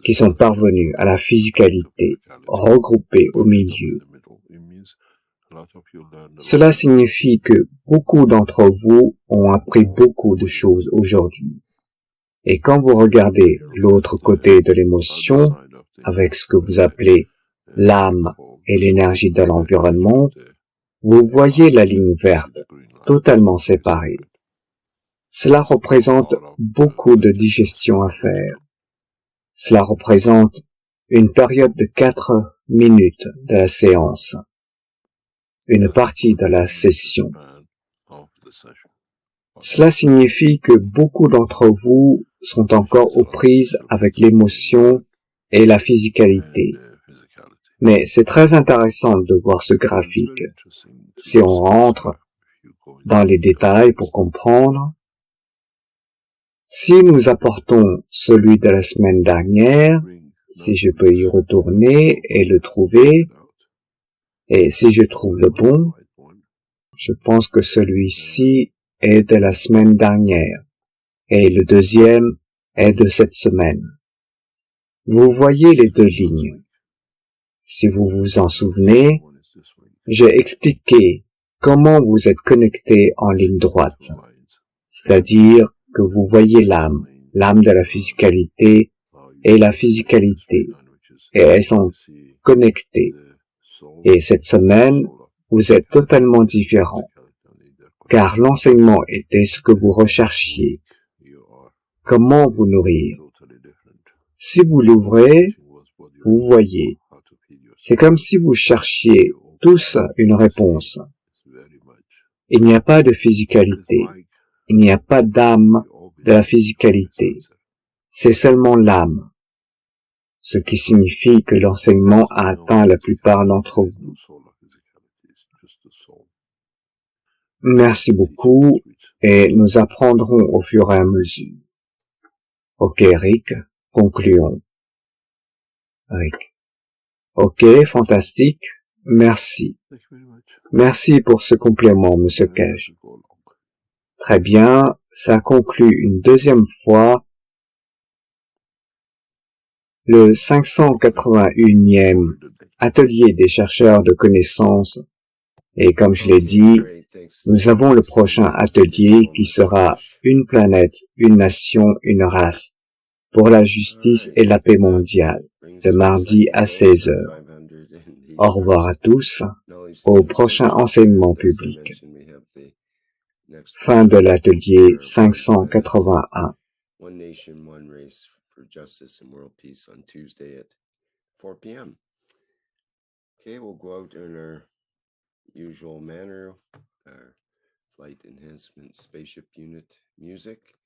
qui sont parvenus à la physicalité, regroupés au milieu. Cela signifie que beaucoup d'entre vous ont appris beaucoup de choses aujourd'hui. Et quand vous regardez l'autre côté de l'émotion, avec ce que vous appelez l'âme et l'énergie de l'environnement, vous voyez la ligne verte, totalement séparée. Cela représente beaucoup de digestion à faire. Cela représente une période de 4 minutes de la séance, une partie de la session. Cela signifie que beaucoup d'entre vous sont encore aux prises avec l'émotion et la physicalité. Mais c'est très intéressant de voir ce graphique. Si on rentre dans les détails pour comprendre, si nous apportons celui de la semaine dernière, si je peux y retourner et le trouver, et si je trouve le bon, je pense que celui-ci est de la semaine dernière et le deuxième est de cette semaine. Vous voyez les deux lignes. Si vous vous en souvenez, j'ai expliqué comment vous êtes connectés en ligne droite, c'est-à-dire que vous voyez l'âme, l'âme de la physicalité et la physicalité, et elles sont connectées. Et cette semaine, vous êtes totalement différents, car l'enseignement était ce que vous recherchiez. Comment vous nourrir? Si vous l'ouvrez, vous voyez. C'est comme si vous cherchiez tous une réponse. Il n'y a pas de physicalité. Il n'y a pas d'âme de la physicalité. C'est seulement l'âme. Ce qui signifie que l'enseignement a atteint la plupart d'entre vous. Merci beaucoup et nous apprendrons au fur et à mesure. Ok, Rick, concluons. Rick. Ok, fantastique. Merci. Merci pour ce complément, Monsieur Cage. Très bien, ça conclut une deuxième fois le 581e atelier des chercheurs de connaissances. Et comme je l'ai dit, nous avons le prochain atelier qui sera une planète, une nation, une race pour la justice et la paix mondiale, le mardi à 16 heures. Au revoir à tous, au prochain enseignement public. Fin de l'atelier 581. One Nation, One Race for Justice and World Peace on Tuesday at 4 p.m. Okay, we'll go out in our usual manner, our flight enhancement spaceship unit music.